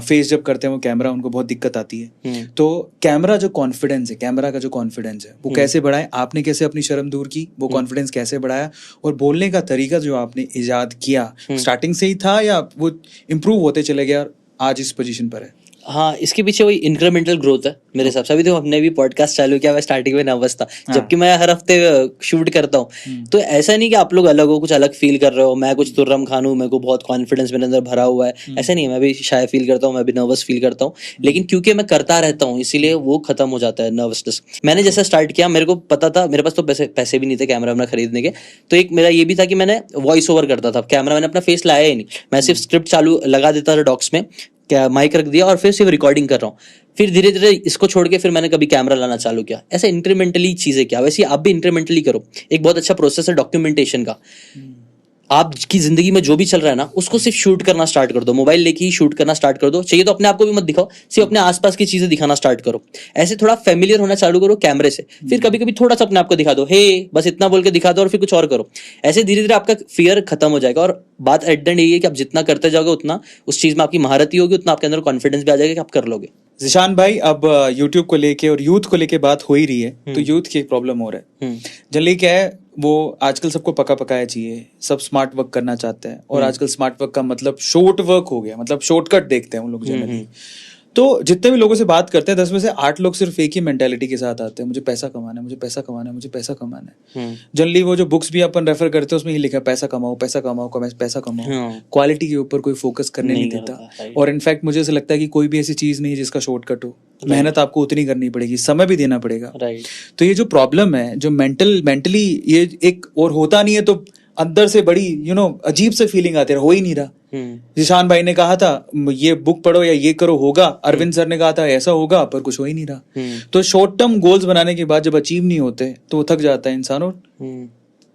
फेस जब करते हैं वो कैमरा, उनको बहुत दिक्कत आती है। तो कैमरा जो कॉन्फिडेंस है, कैमरा का जो कॉन्फिडेंस है, वो कैसे बढ़ाएं? आपने कैसे अपनी शर्म दूर की, वो कॉन्फिडेंस कैसे बढ़ाया? और बोलने का तरीका जो आपने इजाद किया, स्टार्टिंग से ही था या वो इम्प्रूव होते चले गया और आज इस पोजीशन पर है? हाँ, इसके पीछे वही इंक्रीमेंटल ग्रोथ है मेरे हिसाब से। अभी तो हमने भी पॉडकास्ट चालू किया, मैं स्टार्टिंग में नर्वस था, जबकि मैं हर हफ्ते शूट करता हूँ। तो ऐसा नहीं कि आप लोग अलग हो, कुछ अलग फील कर रहे हो, मैं कुछ तुर्रम खान हूँ, मेरे को बहुत कॉन्फिडेंस मेरे अंदर भरा हुआ है, ऐसा नहीं है। मैं भी शाय फील करता हूँ, मैं भी नर्वस फील करता हूँ, लेकिन क्योंकि मैं करता रहता हूँ इसीलिए वो खत्म हो जाता है नर्वसनेस। मैंने जैसा स्टार्ट किया, मेरे को पता था, मेरे पास तो पैसे भी नहीं थे कैमरा वैमरा खरीदने के, तो एक मेरा ये भी था कि मैंने वॉइस ओवर करता था। कैमरा मैंने अपना फेस लाया ही नहीं, मैं सिर्फ स्क्रिप्ट चालू लगा देता था डॉक्स में, क्या माइक रख दिया और फिर सिर्फ रिकॉर्डिंग कर रहा हूँ। फिर धीरे धीरे इसको छोड़ के फिर मैंने कभी कैमरा लाना चालू किया। ऐसे इंक्रीमेंटली चीजें किया, वैसे आप भी इंक्रीमेंटली करो। एक बहुत अच्छा प्रोसेस है डॉक्यूमेंटेशन का। आपकी जिंदगी में जो भी चल रहा है ना उसको सिर्फ शूट करना स्टार्ट कर दो, मोबाइल लेके ही शूट करना स्टार्ट कर दो। चाहिए तो अपने आप को भी मत दिखाओ, सिर्फ अपने आसपास की चीजें दिखाना स्टार्ट करो। ऐसे थोड़ा फेमिलियर होना चालू करो कैमरे से, फिर कभी कभी थोड़ा सा अपने आप को दिखा दो, हे बस इतना बोल के दिखा दो और फिर कुछ और करो। ऐसे धीरे धीरे आपका फियर खत्म हो जाएगा। और बात एट द एंड यही है कि आप जितना करते जाओगे उतना उस चीज में आपकी महारत ही होगी, उतना आपके अंदर कॉन्फिडेंस भी आ जाएगा कि आप कर लोगे। जिशान भाई, अब यूट्यूब को लेके और यूथ को लेके बात हो ही रही है, तो यूथ की एक प्रॉब्लम हो रहा है। जनरली क्या है, वो आजकल सबको पका पकाया चाहिए, सब स्मार्ट वर्क करना चाहते हैं। और आजकल स्मार्ट वर्क का मतलब शॉर्ट वर्क हो गया, मतलब शॉर्टकट देखते हैं उन लोग जनरली। तो जितने भी लोगों से बात करते हैं 10 में से 8 लोग सिर्फ एक ही मेंटेलिटी के साथ आते हैं, मुझे पैसा कमाना है, मुझे पैसा कमाना है, मुझे पैसा कमाना है। जनरली वो जो बुक्स भी अपन रेफर करते हैं उसमें ही लिखा है पैसा कमाओ, पैसा कमाओ, पैसा कमाओ। क्वालिटी के ऊपर कोई फोकस करने नहीं देता। और इनफैक्ट मुझे ऐसा लगता है कि कोई भी ऐसी चीज नहीं है जिसका शॉर्टकट हो। मेहनत आपको उतनी करनी पड़ेगी, समय भी देना पड़ेगा। तो ये जो प्रॉब्लम है, जो मेंटली ये एक और होता नहीं है, तो अंदर से बड़ी अजीब से फीलिंग आती है, हो ही नहीं रहा। जिशान भाई ने कहा था ये बुक पढ़ो या ये करो, होगा। अरविंद सर ने कहा था ऐसा होगा, पर कुछ हो ही नहीं रहा। तो शॉर्ट टर्म गोल्स बनाने के बाद जब अचीव नहीं होते तो वो थक जाता है इंसान और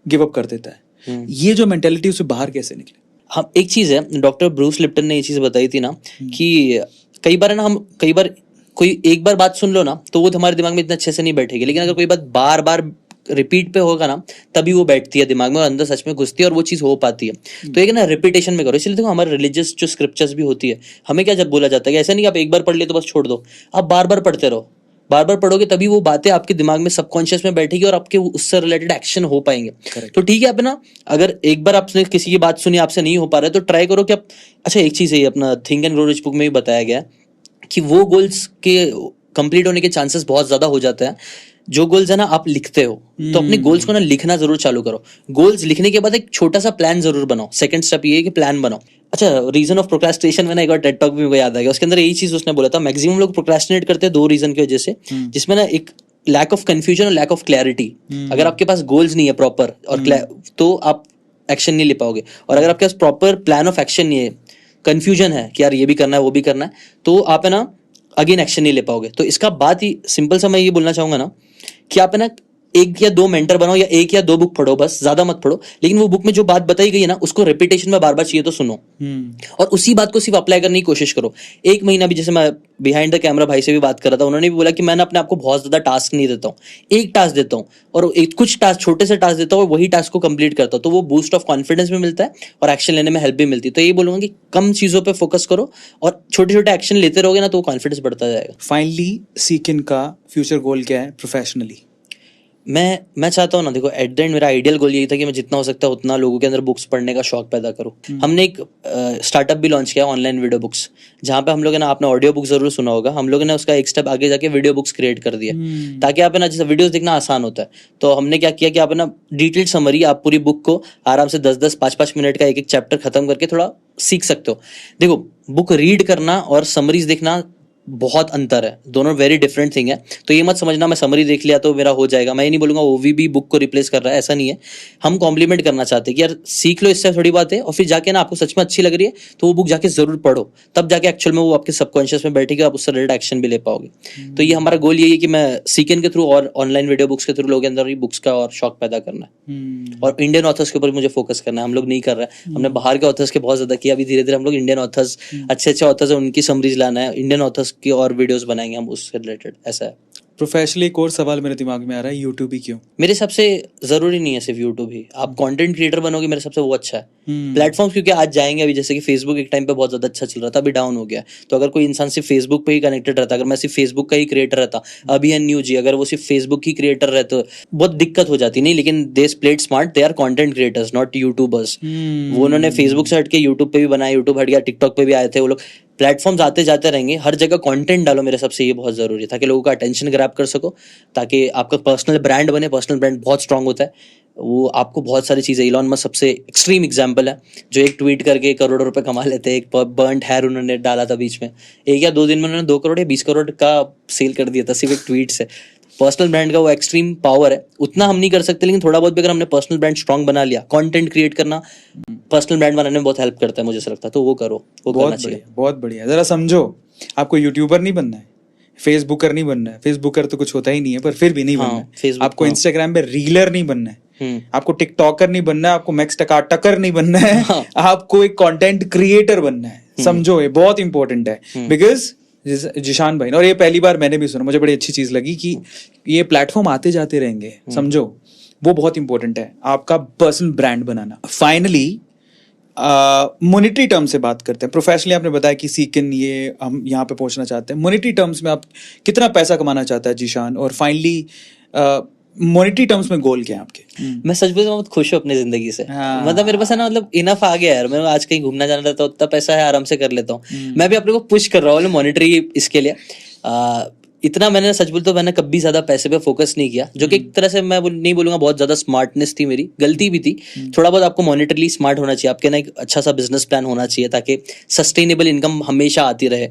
गिव अप कर देता है। ये जो मेंटेलिटी उससे बाहर कैसे निकले? हम एक चीज है, डॉक्टर ब्रूस लिप्टन ने ये चीज बताई थी ना कि कई बार कोई एक बार बात सुन लो ना तो वो हमारे दिमाग में इतना अच्छे से नहीं बैठेगी, लेकिन अगर कोई बात बार बार रिपीट पे होगा ना तभी वो बैठती है दिमाग में और अंदर सच में घुसती है और वो चीज हो पाती है। तो एक ना रिपीटेशन में करो। इसलिए देखो हमारे रिलीजियस जो स्क्रिप्चर्स भी होती है, हमें क्या जब बोला जाता है कि ऐसा नहीं कि आप एक बार पढ़ लिए तो बस छोड़ दो, आप बार बार पढ़ते रहो। बार बार पढ़ोगे तभी वो बातें आपके दिमाग में सबकॉन्शियस में बैठेगी और आपके उससे रिलेटेड एक्शन हो पाएंगे। तो ठीक है, अपना अगर एक बार आपने किसी की बात सुनी, आपसे नहीं हो पा रहा है, तो ट्राई करो कि आप अच्छा एक चीज है, अपना think and grow rich book में भी बताया गया कि वो गोल्स के कंप्लीट होने के चांसेस बहुत ज्यादा हो जाते हैं जो गोल्स है ना आप लिखते हो। तो अपने गोल्स को ना लिखना जरूर चालू करो। गोल्स लिखने के बाद एक छोटा सा प्लान जरूर बनाओ। सेकंड स्टेप ये है कि प्लान बनाओ। अच्छा, रीजन ऑफ प्रोक्रेस्टिनेशन में ना एक और टेड टॉक भी मुझे याद आ गया, उसके अंदर यही चीज उसने बोला था, मैक्सिमम लोग प्रोक्रेस्टिनेट करते हैं 2 रीजन की वजह से, जिसमें ना एक लैक ऑफ कंफ्यूजन और लैक ऑफ क्लैरिटी। अगर आपके पास गोल्स नहीं है प्रॉपर और तो आप एक्शन नहीं ले पाओगे। और अगर आपके पास प्रॉपर प्लान ऑफ एक्शन नहीं है, कंफ्यूजन है कि यार ये भी करना है वो भी करना है, तो आप है ना अगेन एक्शन नहीं ले पाओगे। तो इसका बात ही सिंपल सा मैं ये बोलना चाहूंगा ना कि आप है ना 1 या 2 मेंटर बनाओ या 1 या 2 बुक पढ़ो, बस ज्यादा मत पढ़ो, लेकिन वो बुक में जो बात बताई गई है ना उसको रिपीटेशन में बार बार चाहिए तो सुनो और उसी बात को सिर्फ अप्लाई करने की कोशिश करो। 1 महीना भी, जैसे मैं बिहाइंड द कैमरा भाई से भी बात कर रहा था, उन्होंने भी बोला कि मैंने अपने आप को बहुत ज्यादा टास्क नहीं देता हूँ, एक टास्क देता हूँ और कुछ टास्क छोटे से टास्क देता हूँ और वही टास्क को कंप्लीट करता हूँ, तो वो बूस्ट ऑफ कॉन्फिडेंस भी मिलता है और एक्शन लेने में हेल्प भी मिलती है। तो ये बोलूंगा कि कम चीजों पे फोकस करो और छोटे छोटे एक्शन लेते रहोगे ना तो कॉन्फिडेंस बढ़ता जाएगा। फाइनली सीकिन का फ्यूचर गोल क्या है प्रोफेशनली? मैं चाहता हूँ ना, देखो एट द एंड मेरा आइडियल गोल यही था कि मैं जितना हो सकता है उतना लोगों के अंदर बुक्स पढ़ने का शौक पैदा करूँ। हमने एक स्टार्टअप भी लॉन्च किया, ऑनलाइन वीडियो बुक्स, जहाँ पे हम लोग ने, आपने ऑडियो बुक जरूर सुना होगा, हम लोगों ने उसका एक स्टेप आगे जाके वीडियो बुक्स क्रिएट कर दिया ताकि आप है ना, जैसे वीडियोस देखना आसान होता है, तो हमने क्या किया कि आप है ना डिटेल्ड समरी, आप पूरी बुक को आराम से 10-10, 5-5 मिनट का एक एक चैप्टर खत्म करके थोड़ा सीख सकते हो। देखो बुक रीड करना और समरीज देखना बहुत अंतर है, दोनों वेरी डिफरेंट थिंग है। तो ये मत समझना मैं समरी देख लिया तो मेरा हो जाएगा। मैं ये नहीं बोलूंगा ओवीबी बुक को रिप्लेस कर रहा है, ऐसा नहीं है। हम कॉम्प्लीमेंट करना चाहते हैं कि यार सीख लो, इससे थोड़ी बात है, और फिर जाके ना आपको सच में अच्छी लग रही है तो वो बुक जाके जरूर पढ़ो, तब जाके एक्चुअल में वो आपके सबकॉन्शियस में बैठेगी, आप उससे रिलेटेड एक्शन भी ले पाओगे। तो ये हमारा गोल यही है कि मैं सीकन के थ्रू और ऑनलाइन वीडियो बुक्स के थ्रू लोगों के अंदर बुक्स का और शौक पैदा करना है। और इंडियन ऑथर्स के ऊपर मुझे फोकस करना है। हम लोग नहीं कर रहे हैं, हमने बाहर के ऑथर्स के बहुत ज्यादा किया, अभी धीरे धीरे हम लोग इंडियन ऑथर्स, अच्छे ऑथर्स है उनकी समरीज लाना है, इंडियन ऑथर्स की और वीडियोस बनाएंगे हम उससे रिलेटेड, ऐसा है। प्रोफेशनली एक और सवाल मेरे दिमाग में आ रहा है, यूट्यूब ही क्यों? मेरे हिसाब से जरूरी नहीं है सिर्फ यूट्यूब ही, आप कंटेंट क्रिएटर बनोगे मेरे हिसाब से वो अच्छा है। प्लेटफॉर्म्स क्योंकि आज जाएंगे, अभी जैसे कि फेसबुक एक टाइम पे बहुत ज्यादा अच्छा चल रहा था, अभी डाउन हो गया। तो अगर कोई इंसान सिर्फ फेसबुक पे ही कनेक्टेड रहता, अगर मैं सिर्फ फेसबुक का ही क्रिएटर रहता, अभी एन न्यू जी अगर वो सिर्फ फेसबुक ही क्रिएटर रहते, बहुत दिक्कत हो जाती। नहीं, लेकिन they played smart, they are content creators not YouTubers. वो उन्होंने फेसबुक से हटके यूट्यूब पे भी बनाया, यूट्यूब हट गया, टिकटॉक पे भी आए थे वो लोग। प्लेटफॉर्म्स आते जाते रहेंगे, हर जगह कंटेंट डालो, मेरे सबसे ये बहुत जरूरी है ताकि लोगों का अटेंशन ग्रैब कर सको, ताकि आपका पर्सनल ब्रांड बने। पर्सनल ब्रांड बहुत स्ट्रांग होता है, वो आपको बहुत सारी चीजें, इलॉन मस्क सबसे एक्सट्रीम एग्जांपल है जो एक ट्वीट करके करोड़ों रुपए कमा लेते हैं। एक बर्न्ड हेयर उन्होंने डाला था बीच में, 1 या 2 दिन में उन्होंने 2 करोड़ या 20 करोड़ का सेल कर दिया था सिर्फ एक ट्वीट से। पर्सनल ब्रांड का वो एक्सट्रीम पावर है, उतना हम नहीं कर सकते, लेकिन थोड़ा बहुत भी अगर हमने पर्सनल ब्रांड स्ट्रांग बना लिया, कंटेंट क्रिएट करना पर्सनल ब्रांड बनाने में बहुत हेल्प करता है, मुझे ऐसा लगता है। तो वो करो, वो करना चाहिए। बहुत बढ़िया। जरा समझो, आपको यूट्यूबर नहीं बनना है, फेसबुकर नहीं बनना है, फेसबुकर तो कुछ होता ही नहीं है, पर फिर भी नहीं बनना है। आपको इंस्टाग्राम पे रीलर नहीं बनना है, आपको टिकटॉकर नहीं बनना है, आपको मैक्स टकर नहीं बनना है, हाँ। आपको एक कंटेंट क्रिएटर बनना है। समझो ये बहुत इंपॉर्टेंट है, बिकॉज जिशान भाई ने, और ये पहली बार मैंने भी सुना, मुझे बड़ी अच्छी चीज लगी कि ये प्लेटफॉर्म आते जाते रहेंगे। समझो वो बहुत इंपॉर्टेंट है, आपका पर्सनल ब्रांड बनाना। फाइनली मॉनेटरी टर्म से बात करते हैं। प्रोफेशनली आपने बताया कि सीकिन ये हम यहाँ पे पहुंचना चाहते हैं। मॉनेटरी टर्म्स में आप कितना पैसा कमाना चाहता है जिशान, और फाइनली मॉनेटरी टर्म्स में गोल क्या है आपके? मैं सच बोलूं, बहुत खुश हूँ अपनी जिंदगी से। हाँ। मतलब मेरे पास है ना, मतलब इनफ आ गया यार। मैं आज कहीं घूमना जाना रहता हूँ, उतना पैसा है, आराम से कर लेता हूँ। मैं भी अपने को पुश कर रहा हूँ मॉनेटरी इसके लिए। इतना मैंने सच बोल तो मैंने कभी ज्यादा पैसे पे फोकस नहीं किया, जो कि एक तरह से मैं नहीं बोलूंगा बहुत ज्यादा स्मार्टनेस थी, मेरी गलती भी थी। थोड़ा बहुत आपको मॉनेटरली स्मार्ट होना चाहिए, आपके ना एक अच्छा सा बिजनेस प्लान होना चाहिए ताकि सस्टेनेबल इनकम हमेशा आती रहे।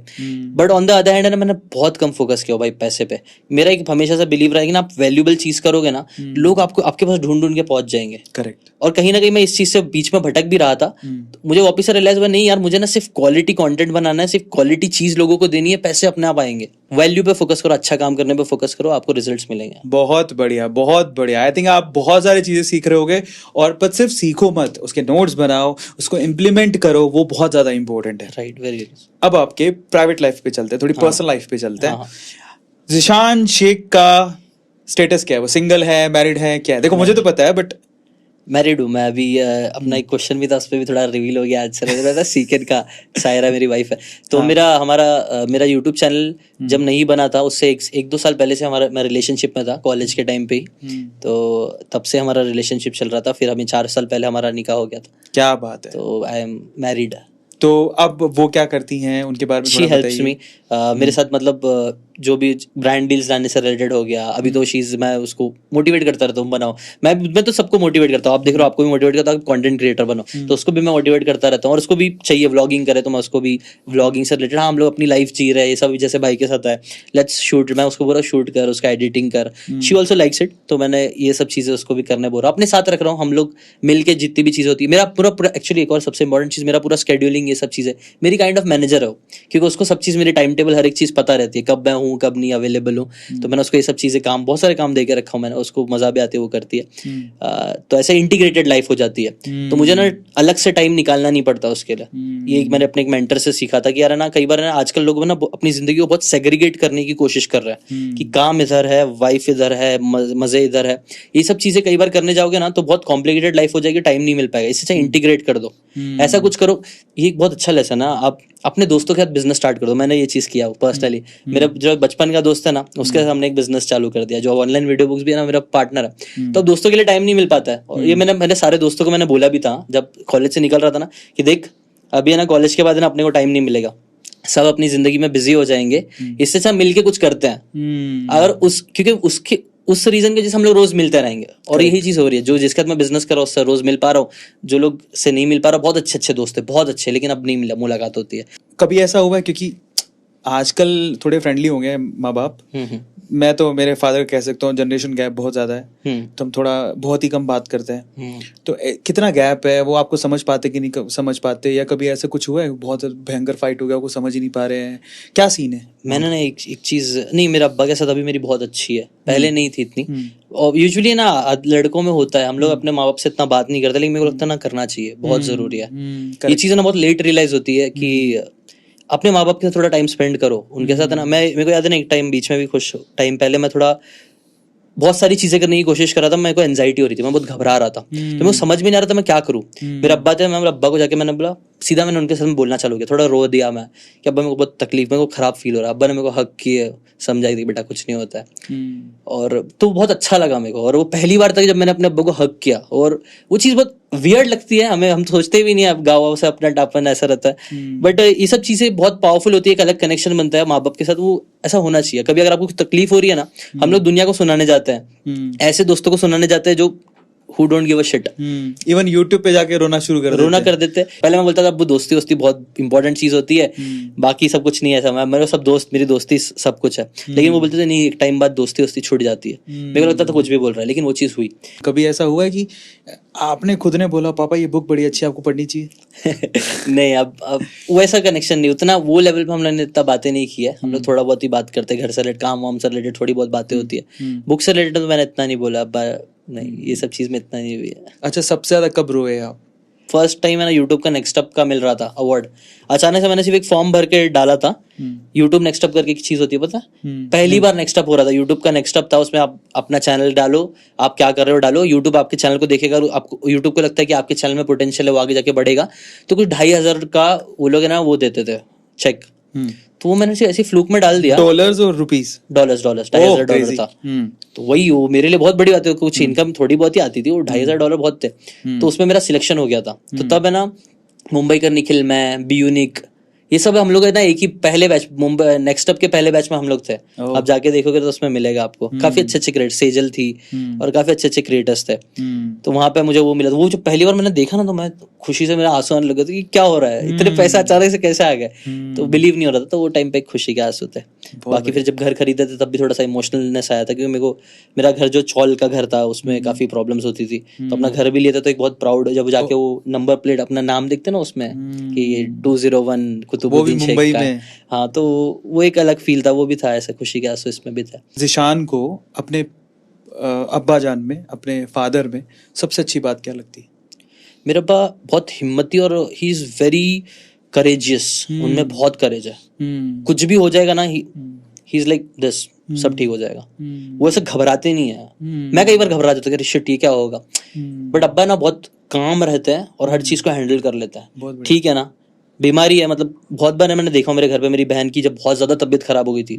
But on the other hand मैंने बहुत कम फोकस किया भाई पैसे पे। मेरा एक हमेशा से बिलीव रहा है कि ना, आप वैल्यूबल चीज करोगे ना, लोग आपको आपके पास ढूंढ ढूंढ के पहुंच जाएंगे। करेक्ट। और कहीं ना कहीं मैं इस चीज से बीच में भटक भी रहा था। तो मुझे वापस से रियलाइज हुआ, नहीं यार, मुझे ना सिर्फ क्वालिटी कंटेंट बनाना है, सिर्फ क्वालिटी चीज लोगों को देनी है, पैसे अपने आप आएंगे। वैल्यू पे फोकस करो, अच्छा काम करने पे फोकस करो, आपको रिजल्ट्स मिलेंगे। बहुत बढ़िया, बहुत बढ़िया। आई थिंक आप बहुत सारी चीजें सीख रहे होगे, और पर सिर्फ सीखो मत, उसके नोट्स बनाओ, उसको इम्प्लीमेंट करो, वो बहुत ज्यादा इंपॉर्टेंट है। Right, very. अब आपके प्राइवेट लाइफ पे चलते हैं, थोड़ी पर्सनल लाइफ पे चलते हैं। हाँ। जिशान शेख का स्टेटस क्या है? वो सिंगल है, मैरिड है, क्या है? देखो मुझे तो पता है, बट मैरिड हूँ मैं अभी। अपना एक क्वेश्चन भी था, उस पर भी थोड़ा रिवील हो गया आज से। सीकेन का सायरा मेरी वाइफ है। तो मेरा यूट्यूब चैनल जब नहीं बना था, उससे एक दो साल पहले से मैं रिलेशनशिप में था, कॉलेज के टाइम पे ही। तो तब से हमारा रिलेशनशिप चल रहा था, फिर हमें 4 साल पहले हमारा निकाह हो गया था। क्या बात है। तो आई एम मैरिड। तो अब वो क्या करती हैं, उनके बारे में शी थोड़ा हेल्प्स बताइए। मी। मेरे साथ मतलब जो भी ब्रांड डील्स लाने से रिलेटेड हो गया, अभी तो मैं उसको मोटिवेट करता रहता हूँ, बनाओ। मैं तो सबको मोटिवेट करता हूँ। आप देख रहे हो, आपको भी मोटिवेट करता हूँ, कंटेंट क्रिएटर बनो। तो उसको भी मैं मोटिवेट करता रहता हूँ, और उसको भी चाहिए व्लॉगिंग करे, तो मैं उसको भी व्लॉगिंग से रिलेटेड, हाँ हम लोग अपनी लाइफ जी रहे हैं ये सब, जैसे भाई के साथ है, लेट्स शूट। मैं उसको बोल रहा हूँ शूट कर, उसका एडिटिंग कर। She also likes it. तो मैंने ये सब चीजें उसको भी करने बोल रहा हूँ, अपने साथ रख रहा हूँ। हम लोग मिलके जितनी भी चीज होती है, मेरा पूरा एक्चुअली एक और सबसे इंपॉर्टेंट चीज, मेरा पूरा स्केड्यूलिंग, ये सब चीजें मेरी काइंड ऑफ मैनेजर है वो, क्योंकि उसको सब चीज, मेरी टाइम टेबल, हर एक चीज पता रहती है, कब मैं हूँ कब नहीं अवेलेबल हूँ। तो मैंने उसको ये सब चीजें बहुत सारे काम दे के रखा हूँ मैंने, उसको मजा भी आती है, वो करती है। तो ऐसे इंटीग्रेटेड लाइफ हो जाती है। तो मुझे ना अलग से टाइम निकालना नहीं पड़ता उसके लिए। ये मैंने अपने एक मेंटर से सीखा था कि यार ना, कई बार ना आजकल लोग ना अपनी जिंदगी को बहुत सेग्रीगेट करने की कोशिश कर रहे हैं कि काम इधर है, वाइफ इधर है, मजे इधर है। ये सब चीजें कई बार करने जाओगे ना, तो बहुत कॉम्प्लिकेटेड लाइफ हो जाएगी, टाइम नहीं मिल पाएगा। इससे इंटीग्रेट कर दो, ऐसा कुछ करो। ये एक बहुत अच्छा लेसन है। आप अपने दोस्तों के साथ बिजनेस स्टार्ट कर दो। मैंने ये चीज किया पर्सनली। मेरा जो बचपन का दोस्त है ना, उसके साथ हमने एक बिजनेस चालू कर दिया, जो ऑनलाइन वीडियो बुक्स भी है ना, मेरा पार्टनर है। तो दोस्तों के लिए टाइम नहीं मिल पाता है। और ये मैंने सारे दोस्तों को मैंने बोला भी था जब कॉलेज से निकल रहा था ना, कि देख अभी है ना, कॉलेज के बाद ना अपने को टाइम नहीं मिलेगा, सब अपनी जिंदगी में बिजी हो जाएंगे, इससे अच्छा मिलके कुछ करते हैं। अगर क्योंकि उस रीजन के जैसे हम लोग रोज मिलते रहेंगे, और यही चीज हो रही है। जो जिसके साथ मैं बिजनेस कर रहा हूँ उससे रोज मिल पा रहा हूँ, जो लोग से नहीं मिल पा रहा, बहुत अच्छे दोस्त है, बहुत अच्छे, लेकिन अब नहीं मुलाकात होती है। कभी ऐसा हुआ है, क्योंकि आजकल थोड़े फ्रेंडली हो गए माँ बाप, मैं तो मेरे फादर कह सकता हूँ, जनरेशन गैप बहुत ज्यादा है, तो हम थोड़ा बहुत ही कम बात करते हैं। तो कितना गैप है, वो आपको समझ पाते कि नहीं समझ पाते, या कभी ऐसा कुछ हुआ है बहुत भयंकर फाइट हो गया, वो समझ ही नहीं पा रहे हैं, क्या सीन है? मैंने ना एक चीज, नहीं मेरा अब्बा के साथ अभी मेरी बहुत अच्छी है, पहले नहीं थी इतनी। और यूजुअली ना लड़कों में होता है, हम लोग अपने माँ बाप से इतना बात नहीं करते, लेकिन मेरे को लगता है ना करना चाहिए, बहुत जरूरी है। ये चीज ना बहुत लेट रियलाइज होती है कि अपने माँ बाप के साथ थोड़ा टाइम स्पेंड करो उनके साथ ना। मेरे को याद है ना, एक टाइम बीच में भी कुछ टाइम पहले मैं थोड़ा बहुत सारी चीजें करने की कोशिश कर रहा था, मेरे को एंजाइटी हो रही थी, मैं बहुत घबरा रहा था। तो मेरे को समझ में नहीं आ रहा था मैं क्या करूं। मेरे अब्बा थे, मैं अब्बा को जाके मैंने बोला, सीधा मैंने उनके साथ बोलना चालू किया, थोड़ा रो दिया मैं कि अब्बा मेरे को बहुत तकलीफ, मेरे को खराब फील हो रहा है। अब्बा ने मेरे को हक किए, समझाई थी बेटा कुछ नहीं होता है। और तो बहुत अच्छा लगा मेरे को। और वो पहली बार था जब मैंने अपने अब्बा को हक किया, और वो चीज बहुत वियर्ड लगती है हमें, हम सोचते भी नहीं है, अब गाँव से अपना टापन ऐसा रहता है, बट ये सब चीजें बहुत पावरफुल होती है, एक अलग कनेक्शन बनता है माँ बाप के साथ, वो ऐसा होना चाहिए। कभी अगर आपको तकलीफ हो रही है ना, हम लोग दुनिया को सुनाने जाते हैं, ऐसे दोस्तों को सुनाने जाते हैं जो who don't give a shit। Even YouTube पे जाके रोना शुरू कर देते हैं। पहले मैं बोलता था वो दोस्ती बहुत इंपॉर्टेंट चीज होती है, बाकी सब कुछ नहीं है, ऐसा मेरे सब दोस्त, मेरी दोस्ती सब कुछ है। लेकिन वो बोलते थे नहीं, एक टाइम बाद दोस्ती छूट जाती है। मेरे को लगता था कुछ भी बोल रहा है, लेकिन वो चीज हुई। कभी ऐसा हुआ है कि आपने खुद ने बोला पापा ये बुक बड़ी अच्छी है, आपको पढ़नी चाहिए? नहीं, अब वैसा कनेक्शन नहीं, उतना वो लेवल पे हम लोगों ने इतना बातें नहीं की है। हम लोग थोड़ा बहुत ही बात करते हैं, घर से रिलेटेड, काम वाम से रिलेटेड थोड़ी बहुत बातें होती है। बुक से रिलेटेड तो मैंने इतना नहीं बोला। नहीं, ये सब चीज में इतना नहीं हुई है। अच्छा, सबसे ज्यादा कब रोए आप? फर्स्ट टाइम मैंने यूट्यूब का नेक्स्ट अप का मिल रहा था अवार्ड, अचानक से मैंने सिर्फ एक फॉर्म भर के डाला था, यूट्यूब नेक्स्ट अप करके एक चीज होती है पता है, पहली बार नेक्स्ट अप हो रहा था, यूट्यूब का नेक्स्ट अप था, उसमें आप अपना चैनल डालो, आप क्या कर रहे हो डालो, यूट्यूब आपके चैनल को देखेगा, आपको यूट्यूब को लगता है कि आपके चैनल में पोटेंशियल है, वो आगे जाके बढ़ेगा, तो कुछ 2,500 का वो लोग है ना वो देते थे चेक, तो वो मैंने ऐसे फ्लूक में डाल दिया। डॉलर्स और रुपीस? डॉलर्स, $2,500 था। तो वही वो मेरे लिए बहुत बड़ी बात है, कुछ इनकम थोड़ी बहुत ही आती थी, वो $2,500 बहुत थे। तो उसमें मेरा सिलेक्शन हो गया था। तो तब है ना मुंबई का निखिल, मैं, बी यूनिक, ये सब हम लोग है ना एक ही पहले बैच, मुंबई नेक्स्ट अप के पहले बैच में हम लोग थे। आप जाके देखोगे तो उसमें मिलेगा आपको, काफी अच्छे अच्छे क्रिएटर्स, सेजल थी और काफी अच्छे अच्छे क्रिएटर्स थे। तो वहां पे मुझे वो मिला, वो जो पहली बार मैंने देखा ना, तो मैं खुशी से मेरा आंसू आने लगे थे कि क्या हो रहा है, इतने पैसा अचानक से कैसे आ गए, तो बिलीव नहीं हो रहा था। तो वो टाइम पे खुशी के आंसू थे। बाकी फिर जब घर खरीदे थे तब भी थोड़ा सा इमोशनलनेस आया था, क्योंकि मेरे को मेरा घर जो चौल का घर था उसमें काफी प्रॉब्लम्स होती थी, तो अपना घर भी लिया था, तो एक बहुत प्राउड, जब जाके वो नंबर प्लेट अपना नाम देखते ना उसमें कि 201 कुतुबुद्दीन शेख का, हाँ, तो वो एक अलग फील था, वो भी था, ऐसा खुशी के आंसू इसमें भी था। ज़ीशान को अपने अब्बा जान में, अपने फादर में सबसे अच्छी बात क्या लगती है? मेरा अब्बा बहुत हिम्मती और ही इज वेरी करेजियस, उनमें बहुत करेज है, कुछ भी हो जाएगा ना, ही इज लाइक दिस, सब ठीक हो जाएगा, वो ऐसे घबराते नहीं है। मैं कई बार घबरा जाता कि शिट ये क्या होगा, बट अब्बा ना बहुत काम रहते हैं और हर चीज को हैंडल कर लेते हैं, ठीक है ना। बीमारी है, मतलब बहुत बार मैंने देखा मेरे घर पे, मेरी बहन की जब बहुत ज्यादा तबीयत खराब हो गई थी,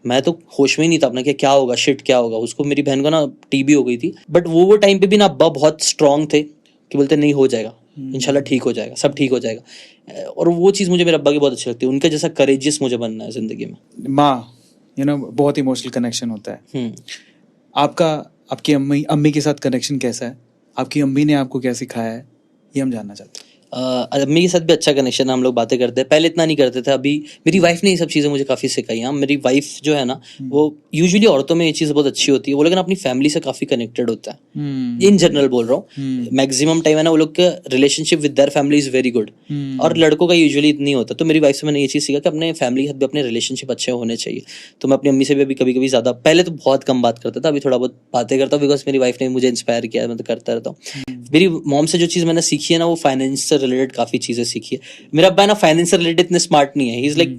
मैं तो होश में ही नहीं था अपना कि क्या होगा, शिट क्या होगा, उसको, मेरी बहन को ना टीबी हो गई थी, बट वो टाइम पे भी ना अब्बा बहुत स्ट्रांग थे कि बोलते नहीं हो जाएगा, इंशाल्लाह ठीक हो जाएगा, सब ठीक हो जाएगा। और वो चीज मुझे मेरे अब्बा की बहुत अच्छी लगती है, उनके जैसा करेजियस मुझे बनना है जिंदगी में। माँ, बहुत इमोशनल कनेक्शन होता है आपका। आपकी अम्मी के साथ कनेक्शन कैसा है? आपकी अम्मी ने आपको क्या सिखाया है, ये हम जानना चाहते हैं। अम्मी के साथ भी अच्छा कनेक्शन है, हम लोग बातें करते हैं, पहले इतना नहीं करते थे, अभी मेरी वाइफ ने ये सब चीज़ें मुझे काफ़ी सिखाई हैं। मेरी वाइफ जो है ना, वो यूजुअली औरतों में ये चीज़ बहुत अच्छी होती है, वो लोग ना अपनी फैमिली से काफ़ी कनेक्टेड होता है, इन जनरल बोल रहा हूँ, मैक्सिमम टाइम है ना वो लोग का relationship with their family is very good, और लड़कों का यूजुअली नहीं होता। तो मेरी वाइफ से मैंने ये चीज़ सीखा कि अपने फैमिली के साथ भी अपने रिलेशनशिप अच्छे होने चाहिए। तो मैं अपनी अम्मी से भी अभी कभी कभी ज़्यादा, पहले तो बहुत कम बात करता था, अभी थोड़ा बहुत बातें करता हूँ, बिकॉज मेरी वाइफ ने मुझे इंस्पायर किया, मैं तो करता रहता हूँ। मेरी मॉम से जो चीज़ मैंने सीखी है ना, वो फाइनेंस से रिलेटेड काफ़ी चीज़ें सीखी है। मेरा अब्बा ना फाइनेंस से रिलेटेड इतने स्मार्ट नहीं है, ही इज लाइक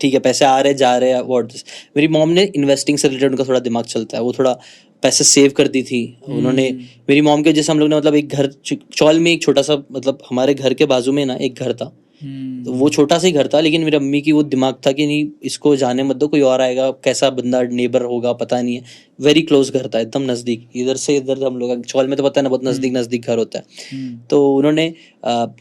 ठीक है पैसे आ रहे जा रहे हैं व्हाट दिस। मेरी मॉम ने इन्वेस्टिंग से रिलेटेड उनका थोड़ा दिमाग चलता है, वो थोड़ा पैसे सेव करती थी उन्होंने। मेरी मॉम के जैसे हम लोग ने मतलब एक घर चौल में एक छोटा सा, मतलब हमारे घर के बाजू में ना एक घर था, तो वो छोटा सा ही घर था, लेकिन मेरी अम्मी की वो दिमाग था कि नहीं इसको जाने मत दो, कोई और आएगा, कैसा बंदा नेबर होगा पता नहीं है। वेरी क्लोज घर था, एकदम नजदीक, इधर से इधर हम लोग चौल में तो पता है ना बहुत नजदीक नजदीक घर होता है। तो उन्होंने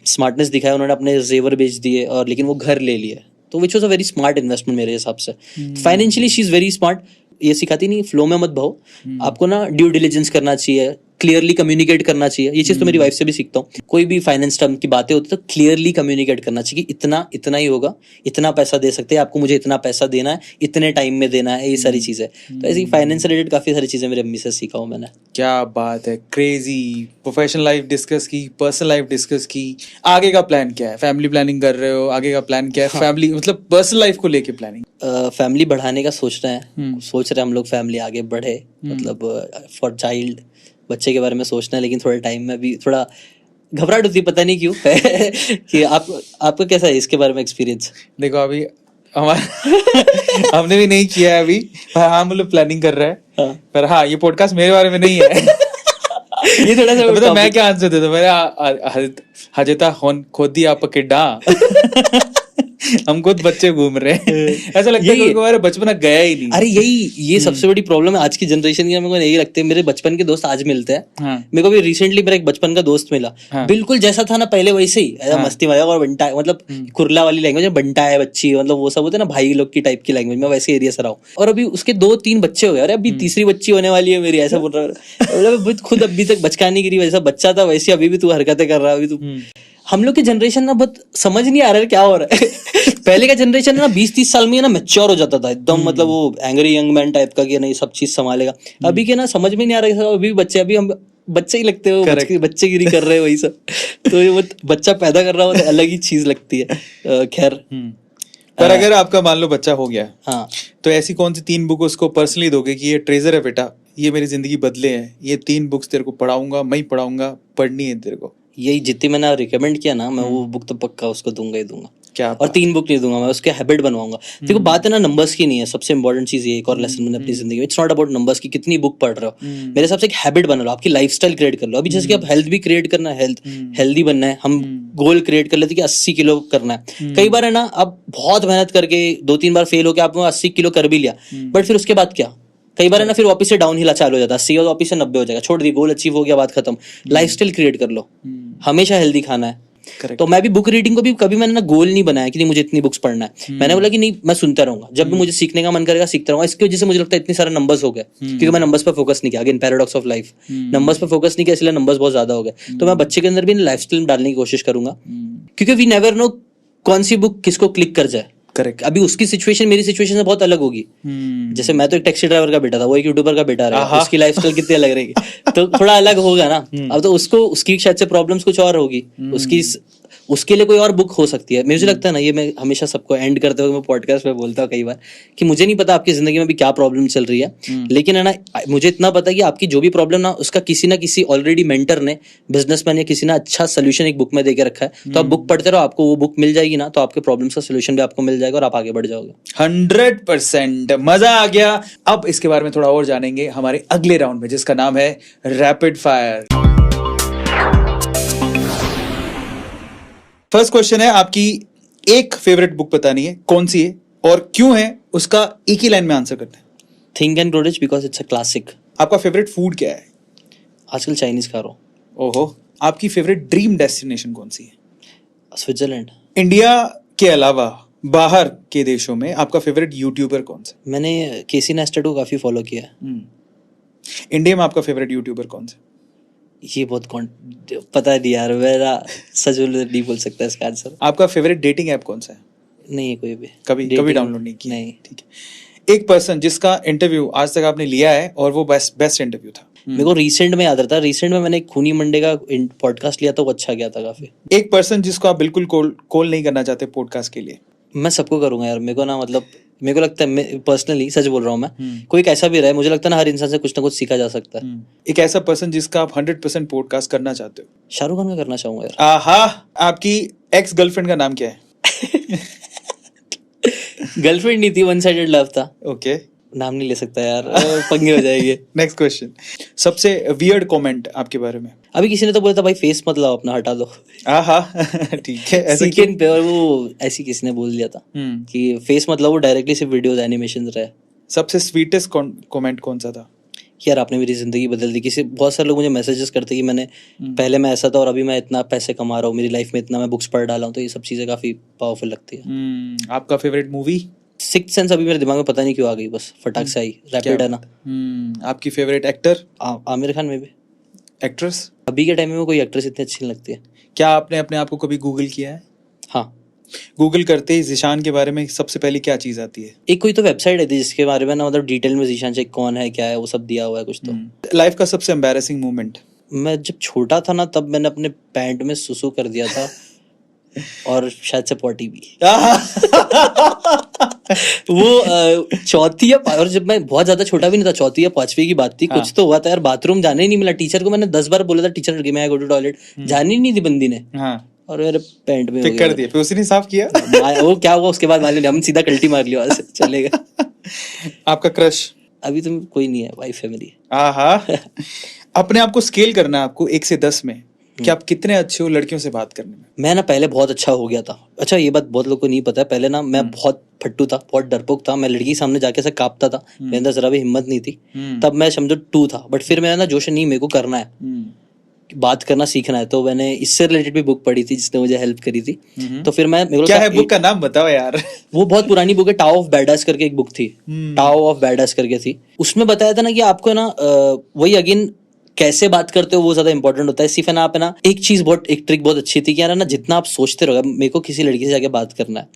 स्मार्टनेस दिखाया, उन्होंने अपने जेवर बेच दिए और लेकिन वो घर ले लिए, तो which was a very smart investment मेरे हिसाब से। Financially she is very smart. ये सिखाती नहीं फ्लो में मत बहो, आपको ना ड्यू डिलिजेंस करना चाहिए, क्लियरली कम्युनिकेट करना चाहिए। ये चीज तो मेरी वाइफ से भी सीखता हूँ। कोई भी फाइनेंस टर्म की बातें होती है तो क्लियरली कम्युनिकेट करना चाहिए कि इतना इतना ही होगा, इतना पैसा दे सकते हैं आपको, मुझे इतना पैसा देना है, इतने टाइम में देना है, ये सारी चीजें। तो ऐसी फाइनेंस से रिलेटेड काफी सारी चीजें मेरी अम्मी से सीखा हूँ मैंने। क्या बात है, क्रेजी। प्रोफेशनल लाइफ डिस्कस की, पर्सनल लाइफ डिस्कस की, आगे का प्लान क्या है? फैमिली प्लानिंग कर रहे हो, आगे का प्लान क्या है? फैमिली मतलब पर्सनल लाइफ को लेके प्लानिंग? फैमिली बढ़ाने का सोच रहे हैं, सोच रहे हैं हम लोग फैमिली आगे बढ़े, मतलब फॉर चाइल्ड, बच्चे के बारे में सोचना है, लेकिन थोड़े टाइम में भी थोड़ा घबराहट होती है, पता नहीं क्यों। कि आपका कैसा है इसके बारे में एक्सपीरियंस? देखो अभी हमारा हमने भी नहीं किया है अभी, हाँ मतलब प्लानिंग कर रहा है। हाँ। पर हाँ, ये पॉडकास्ट मेरे बारे में नहीं है। ये थोड़ा सा मतलब मैं क्या आंसर देता, मेरा हजता खोदी आप किड्डा। हम खुद बच्चे घूम रहे हैं, ऐसा लगता है कि हमारा बचपना गया ही नहीं। अरे ये सबसे बड़ी प्रॉब्लम है आज की जनरेशन की। मेरे को यही लगता है, मेरे बचपन के दोस्त आज मिलते हैं। हाँ। मेरे को भी रिसेंटली मेरा एक बचपन का दोस्त मिला। हाँ। बिल्कुल जैसा था ना पहले वैसे ही, ऐसा मस्ती मजाक और बंटा, मतलब कुरला वाली लैंग्वेज में, बंटा है बच्ची, मतलब वो सब होते हैं ना भाई लोग की टाइप की लैंग्वेज में, वैसे एरिया से रहा हूँ। और अभी उसके 2-3 बच्चे हो गए, अरे अभी तीसरी बच्ची होने वाली है मेरी, ऐसा बोल रहा है। खुद अभी तक बचकानी गिरी, वैसा बच्चा था वैसे अभी भी तू हरकतें कर रहा है। अभी तू, हम लोग की जनरेशन ना बहुत समझ नहीं आ रहा है क्या हो रहा है। पहले का जनरेशन ना 20-30 साल में ना मैच्योर हो जाता था एकदम, मतलब वो एंग्री यंग मैन टाइप का कि नहीं सब चीज संभालेगा। अभी के ना समझ में नहीं आ रहा है, अभी बच्चे, अभी हम बच्चे ही लगते हो, बच्चेगिरी कर रहे हैं वही सब। तो ये बच्चा पैदा कर रहा हो तो अलग ही चीज लगती है। खैर, पर अगर आपका मान लो बच्चा हो गया, हाँ, तो ऐसी कौन सी 3 बुक उसको पर्सनली दोगे कि ये ट्रेजर है बेटा, ये मेरी जिंदगी बदले हैं, ये 3 बुक्स तेरे को पढ़ाऊंगा, मैं ही पढ़ाऊंगा, पढ़नी है तेरे को? यही जितनी मैंने रिकमेंड किया ना, मैं वो बुक तो पक्का उसको दूंगा ही दूंगा। क्या और 3 बुक नहीं दूंगा, मैं उसके हैबिट बनवाऊंगा। देखो बात है ना नंबर्स की नहीं है, सबसे इंपॉर्टेंट चीज ये एक और लेसन मैंने अपनी जिंदगी में, इट्स नॉट अबाउट नंबर्स की कितनी बुक पढ़ रहे हो, मेरे हिसाब से एक हैबिट बना लो, आपकी लाइफस्टाइल क्रिएट कर लो। अभी जैसे कि आप हेल्थ भी क्रिएट करना है, हेल्दी बनना है, हम गोल क्रिएट कर लेते कि 80 किलो करना है। कई बार है ना, आप बहुत मेहनत करके 2-3 बार फेल होकर आपने 80 किलो कर भी लिया, बट फिर उसके बाद क्या? कई बार है ना, फिर वापस से डाउन हिल चालू हो जाता है, 80 वापस से 90 हो जाएगा, छोड़ दी, गोल अचीव हो गया, बात खत्म। लाइफस्टाइल क्रिएट कर लो, हमेशा हेल्दी खाना है। Correct. तो मैं भी बुक रीडिंग को भी कभी मैंने ना गोल नहीं बनाया कि नहीं मुझे इतनी बुक्स पढ़ना है। मैंने बोला कि नहीं, मैं सुनता रहूंगा, जब भी मुझे सीखने का मन करेगा सीखता रहूंगा। इसकी वजह से मुझे लगता है इतने सारे नंबर्स हो गए, क्योंकि मैं नंबर्स पर फोकस नहीं किया। Again paradox of life, numbers पर फोकस नहीं किया, इसलिए नंबर्स बहुत ज्यादा हो गए। तो मैं बच्चे के अंदर भी लाइफस्टाइल में डालने की कोशिश करूंगा, क्योंकि वी नेवर नो कौन सी बुक किसको क्लिक कर जाए। करेक्ट। अभी उसकी सिचुएशन मेरी सिचुएशन से बहुत अलग होगी। जैसे मैं तो एक टैक्सी ड्राइवर का बेटा था, वो एक यूट्यूबर का बेटा रहेगा, उसकी लाइफस्टाइल कितनी अलग रहेगी, तो थोड़ा अलग होगा ना। अब तो उसको, उसकी शायद से प्रॉब्लम्स कुछ और होगी, उसके लिए कोई और बुक हो सकती है। मुझे लगता है ना, ये मैं हमेशा सबको एंड करते हुए मैं पॉडकास्ट में बोलता हूँ कई बार कि मुझे नहीं पता आपकी जिंदगी में भी क्या प्रॉब्लम चल रही है, लेकिन है ना, मुझे इतना पता है कि आपकी जो भी प्रॉब्लम ना, उसका किसी ना किसी ऑलरेडी मेंटर ने, बिजनेसमैन या किसी ने अच्छा सोल्यूशन एक बुक में देके रखा है। तो आप बुक पढ़ते रहो, आपको वो बुक मिल जाएगी ना, तो आपके प्रॉब्लम्स का सोल्यूशन भी आपको मिल जाएगा और आप आगे बढ़ जाओगे। 100% मजा आ गया। अब इसके बारे में थोड़ा और जानेंगे हमारे अगले राउंड में, जिसका नाम है रैपिड फायर। फर्स्ट क्वेश्चन है, आपकी एक फेवरेट बुक बतानी है, कौन सी है और क्यों है, उसका एक ही लाइन में आंसर करना है। Think and grow rich because it's a classic. आपका फेवरेट फूड क्या है? आजकल चाइनीज खा रहा हूँ। ओहो। आपकी फेवरेट ड्रीम डेस्टिनेशन कौन सी है? स्विट्जरलैंड। इंडिया के अलावा बाहर के देशों में आपका फेवरेट यूट्यूबर कौन सा? मैंने केसी नेस्टेड को काफी फॉलो किया है। इंडिया में आपका फेवरेट यूट्यूबर कौन सा? ये बहुत पता नहीं यार, मेरा सच नहीं बोल सकता इसका आंसर। आपका फेवरेट डेटिंग ऐप कौन सा है? नहीं है कोई भी। कभी डाउनलोड नहीं किया? नहीं। ठीक है। एक पर्सन जिसका इंटरव्यू आज तक आपने लिया है और वो बेस्ट इंटरव्यू था। मेरे को रिसेंट में याद रहता, रिसेंट में मैंने खूनी मंडे का पॉडकास्ट लिया था, वो अच्छा गया था काफी। एक पर्सन जिसको आप बिल्कुल कॉल नहीं करना चाहते पॉडकास्ट के लिए? मैं सबको करूंगा यार, मेरे को ना, मतलब मेरे को लगता है, पर्सनली सच बोल रहा हूँ मैं, कोई कैसा भी रहे, मुझे लगता है ना हर इंसान से कुछ ना कुछ सीखा जा सकता है। एक ऐसा पर्सन जिसका आप 100% पॉडकास्ट करना चाहते हो? शाहरुख खान का करना चाहूंगा यार। आहा। आपकी एक्स गर्लफ्रेंड का नाम क्या है? गर्लफ्रेंड नहीं थी, वन साइडेड लव था। ओके। नाम नहीं ले सकता यार, पंगे हो जाएंगे। नेक्स्ट क्वेश्चन, सबसे वियर्ड कमेंट आपके बारे में? अभी किसी ने तो बोला था भाई फेस मत लाओ अपना, हटा दो। आहा। ठीक है। ऐसा क्यों? पे, और वो ऐसी किसी ने बोल दिया था कि फेस मत लाओ, वो डायरेक्टली सिर्फ वीडियोस एनिमेशन रहे। सबसे स्वीटेस्ट कमेंट कौन सा था? यार आपने मेरी जिंदगी बदल दी। किसी, बहुत सारे लोग मुझे मैसेजेस करते कि मैंने पहले मैं ऐसा था और अभी मैं इतना पैसे कमा रहा हूँ, मेरी लाइफ में इतना मैं बुक्स पढ़ डाला हूँ, तो ये सब चीजें काफी पावरफुल लगती है। आपका फेवरेट मूवी? सिक्स्थ सेंस अभी मेरे दिमाग में पता नहीं क्यों आ गई, बस फटाक से आई। रैपिड है ना। आपकी फेवरेट एक्टर? आमिर खान में भी। एक्ट्रेस? अभी के टाइम में कोई एक्ट्रेस इतनी अच्छी नहीं लगती है। क्या आपने अपने आप को कभी गूगल किया है? हाँ। गूगल करते ही ज़ीशान के बारे में सबसे पहले क्या चीज आती है? एक कोई तो वेबसाइट है जिसके बारे में ना, मतलब डिटेल में ज़ीशान शेख कौन है, क्या है, वो सब दिया हुआ है कुछ तो। लाइफ का सबसे एम्बैरेसिंग मोमेंट? मैं जब छोटा था ना, तब मैंने अपने पैंट में सुसु कर दिया था और शायद से पॉटी भी। वो चौथी या और जब मैं बहुत ज्यादा छोटा भी नहीं था, चौथी या पांचवी की बात थी। कुछ तो हुआ था यार, बाथरूम जाने ही नहीं मिला। टीचर को मैंने 10 बार बोला था, टीचर मैं आई गो टू टॉयलेट, जाने ही नहीं दी बंदी ने। और मेरे पैंट में कर दिया, फिर उसी ने साफ किया। वो क्या हुआ उसके बाद मालूम नहीं, हम सीधा कल्टी मार लिया, वहां से चलेगा। आपका क्रश? अभी तो कोई नहीं है, वाइफ है मेरी। आहा। अपने आप को स्केल करना है आपको 1 से 10 में, कि आप कितने अच्छे हो लड़कियों से बात करने में? मैं ना पहले बहुत अच्छा हो गया था। अच्छा, ये बात बहुत लोगों को नहीं पता है, पहले ना मैं बहुत फट्टू था, बहुत डरपोक था। मैं लड़की के सामने जाके ऐसा कांपता था, मेरे अंदर जरा भी हिम्मत नहीं थी। तब मैं समझो 2 था, बट फिर मेरा ना जोश नहीं, मेरे को करना है, बात करना सीखना है। तो मैंने इससे रिलेटेड भी बुक पढ़ी थी जिसने मुझे हेल्प करी थी। तो फिर मैं, क्या है बुक का नाम बताओ यार। वो बहुत पुरानी बुक है, टाओ ऑफ बैडास करके एक बुक थी, टाओ ऑफ बैडास करके थी। उसमें बताया था ना कि आपको ना वही अगेन कैसे बात करते हो वो ज्यादा इंपॉर्टेंट होता है। सिर्फ है ना, आप है ना, एक ट्रिक बहुत अच्छी थी कि यार ना, जितना आप सोचते रहोगे, मेरे को किसी लड़की से जाके बात करना है,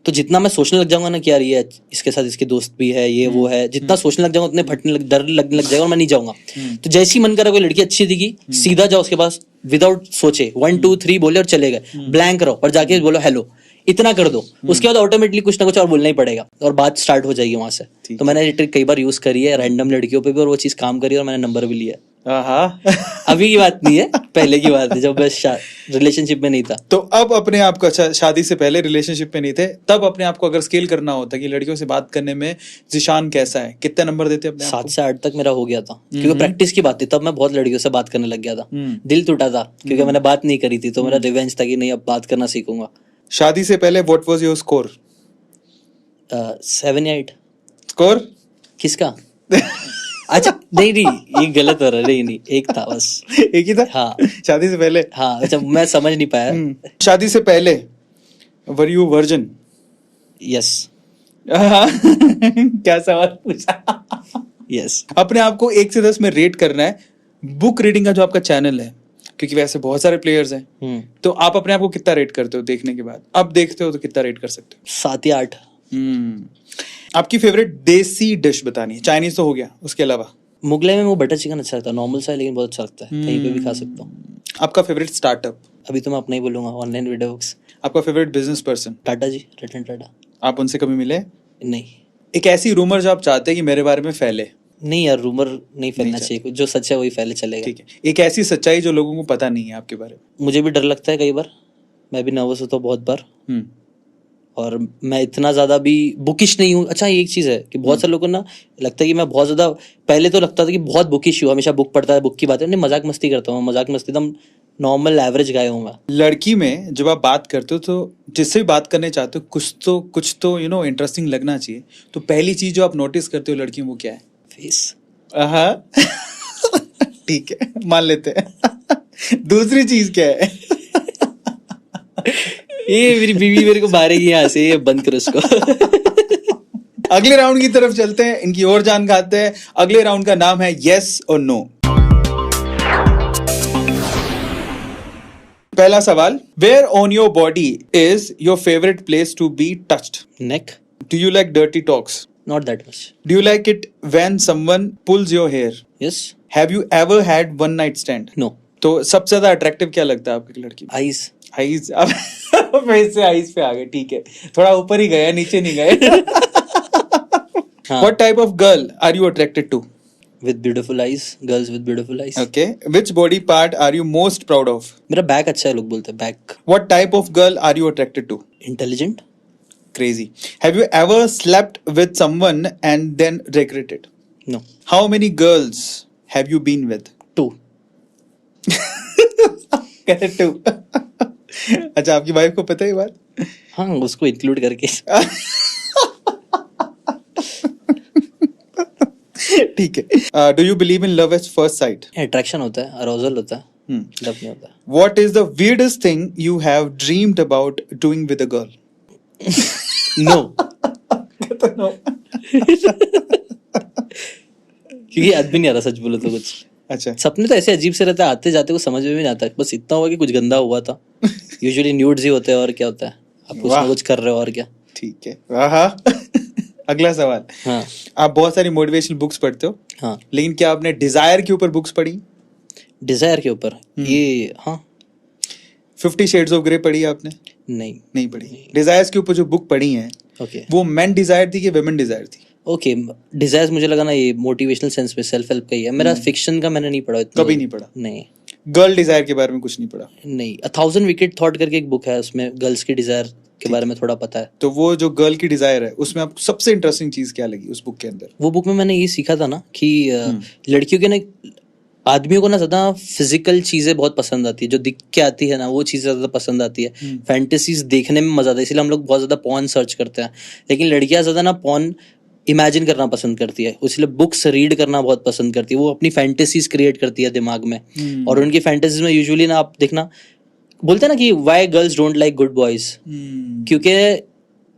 तो जितना मैं सोचने लग जाऊंगा ना कि यार ये इसके साथ इसके दोस्त भी है, ये वो है, जितना सोचने लग जाऊंगा उतने फटने डर लगने लग जाएगा और मैं नहीं जाऊंगा। तो जैसे ही मन करा कोई लड़की अच्छी दिखी, सीधा जाओ उसके पास, विदाउट सोचे 1 2 3 बोले और चले गए, ब्लैंक रहो और जाके बोलो हेलो। इतना कर दो, उसके बाद ऑटोमेटिकली कुछ ना कुछ और बोलना ही पड़ेगा और बात स्टार्ट हो जाएगी वहां से। ठीक तो मैंने ये ट्रिक कई बार यूज करी है रैंडम लड़कियों पे भी, और वो चीज काम करी और मैंने नंबर भी लिया। हाँ। अभी की बात नहीं है, पहले की बात है जब मैं रिलेशनशिप में नहीं था। तो अब अपने आप को, अच्छा शादी से पहले रिलेशनशिप में नहीं थे, तब अपने आप को अगर स्केल करना होता कि लड़कियों से बात करने में जिशान कैसा है, कितने नंबर देते अपने आप 7 को? से 8 तक मेरा हो गया था, क्योंकि प्रैक्टिस की बात थी। तब मैं बहुत लड़कियों से बात करने लग गया था, दिल टूटा था क्योंकि मैंने बात नहीं करी थी, तो मेरा रिवेंज था कि नहीं अब बात करना सीखूंगा। शादी से पहले व्हाट वाज योर स्कोर? 7 या 8। स्कोर किसका? अच्छा नहीं ये गलत हो रहा है, नहीं एक था बस। एक ही था? हाँ शादी से पहले? हाँ, अच्छा मैं समझ नहीं पाया। शादी से पहले वर यू वर्जिन? यस। क्या सवाल पूछा? यस। अपने आप को 1 से 10 में रेट करना है। बुक रीडिंग का जो आपका चैनल है, क्योंकि वैसे बहुत सारे प्लेयर्स हैं, तो आप अपने आप को कितना रेट करते हो देखने के बाद? अब देखते हो तो कितना रेट कर सकते हो? 7 या 8। आपकी फेवरेट देसी डिश बतानी है, चाइनीज तो हो गया, उसके अलावा? मुगले में वो बटर चिकन अच्छा लगता है, नॉर्मल सा है लेकिन बहुत अच्छा लगता है, कहीं पे भी खा सकता हूँ। आपका फेवरेट स्टार्टअप? अभी तो मैं अपना ही बोलूंगा, ऑनलाइन वीडियो बुक्स। आपका फेवरेट बिजनेस पर्सन? टाटा जी, रतन टाटा। आप उनसे कभी मिले? नहीं। एक ऐसी रूमर जो आप चाहते हैं कि मेरे बारे में फैले? नहीं यार, रूमर नहीं फैलना चाहिए, जो सच है वही फैले चलेगा। ठीक है, एक ऐसी सच्चाई जो लोगों को पता नहीं है आपके बारे में? मुझे भी डर लगता है कई बार, मैं भी नर्वस होता हूँ बहुत बार, और मैं इतना ज्यादा भी बुकिश नहीं हूँ। अच्छा एक चीज है कि बहुत सारे लोगों को ना लगता है कि मैं बहुत ज्यादा, पहले तो लगता था कि बहुत बुकिश हूँ, हमेशा बुक पढ़ता है, बुक की बातें नहीं, मजाक मस्ती करता हूँ, मजाक मस्ती एकदम नॉर्मल एवरेज गाय हूँ मैं। लड़की में जब आप बात करते हो तो जिससे भी बात करने चाहते हो कुछ तो इंटरेस्टिंग लगना चाहिए, तो पहली चीज जो आप नोटिस करते हो लड़की में वो क्या है? फेस। ठीक है, मान लेते हैं। दूसरी चीज क्या है? ये मेरी बीवी मेरे को मारेगी यहाँ से, ये बंद करो इसको। अगले राउंड की तरफ चलते हैं, इनकी और जान खाते हैं। अगले राउंड का नाम है यस और नो। पहला सवाल, where on your body is your favourite place to be touched? Neck. Do you like dirty talks? Not that much. Do you like it when someone pulls your hair? Yes. Have you ever had one night stand? No. तो सबसे ज्यादा attractive क्या लगता है आपकी लड़की में? Eyes. Eyes? अब फिर से आईज पे आ गए, ठीक है, थोड़ा ऊपर ही गया, नीचे नहीं गए। What type of girl are you attracted to? With beautiful eyes, girls with beautiful eyes. Okay. Which body part are you most proud of? मेरा बैक अच्छा है, लोग बोलते हैं back. What type of girl are you attracted to? Intelligent. Crazy. Have you ever slept with someone and then regretted? No. How many girls have you been with? 2. Correct, 2. अच्छा, आपकी wife को पता है ये बात? हाँ, उसको इंक्लूड करके। ठीक है। Do you believe in love at first sight? Attraction होता है, अरोजल होता है, लव नहीं होता। What is the weirdest thing you have dreamed about doing with a girl? No. No. क्योंकि याद भी नहीं आ रहा, सच बोलो तो कुछ। अच्छा, सपने तो ऐसे अजीब से रहता है, आते जाते को समझ में भी नहीं आता, बस इतना हुआ कि कुछ गंदा हुआ था। यूजुअली न्यूड्स ही होते हैं, और क्या होता है, आप कुछ ना कुछ कर रहे हो, और क्या। ठीक है। हाँ। अगला सवाल, हाँ। आप बहुत सारी मोटिवेशनल बुक्स पढ़ते हो, हाँ। लेकिन क्या आपने डिजायर के ऊपर बुक्स पढ़ी? डिजायर के ऊपर ये, हाँ। 50 शेड्स ऑफ ग्रे पढ़ी आपने? नहीं पढ़ी। डिजायर्स के ऊपर जो बुक पढ़ी है, ओके, वो मेन डिजायर थी कि वुमेन डिजायर थी? ओके, डिजायर्स मुझे लगा ना ये मोटिवेशनल सेंस में, सेल्फ हेल्प का ही है। मेरा फिक्शन का मैंने नहीं पढ़ा इतना। कभी नहीं पढ़ा? नहीं। गर्ल डिजायर के बारे में कुछ नहीं पढ़ा? नहीं। 1000 विकेट थॉट करके एक बुक है, उसमें गर्ल्स की डिजायर के बारे में थोड़ा पता है। तो वो जो गर्ल की डिजायर है, उसमें आपको सबसे इंटरेस्टिंग चीज क्या लगी उस बुक के अंदर? वो बुक में मैंने ये सीखा था ना कि लड़कियों के ना, आदमियों को ना ज्यादा फिजिकल चीजें बहुत पसंद आती है, जो दिख के आती है ना वो चीजें ज्यादा पसंद आती है, फैंटेसीज देखने में मजा आता है, इसलिए हम लोग बहुत ज्यादा पॉर्न सर्च करते हैं। लेकिन लड़कियां ज्यादा ना पॉर्न इमेजिन करना पसंद करती है, इसलिए बुक्स रीड करना बहुत पसंद करती है। वो अपनी फैंटेसीज क्रिएट करती है दिमाग में, और उनकी फैंटेसीज में यूजुअली ना आप देखना, बोलते हैं ना कि why girls don't like good boys, क्योंकि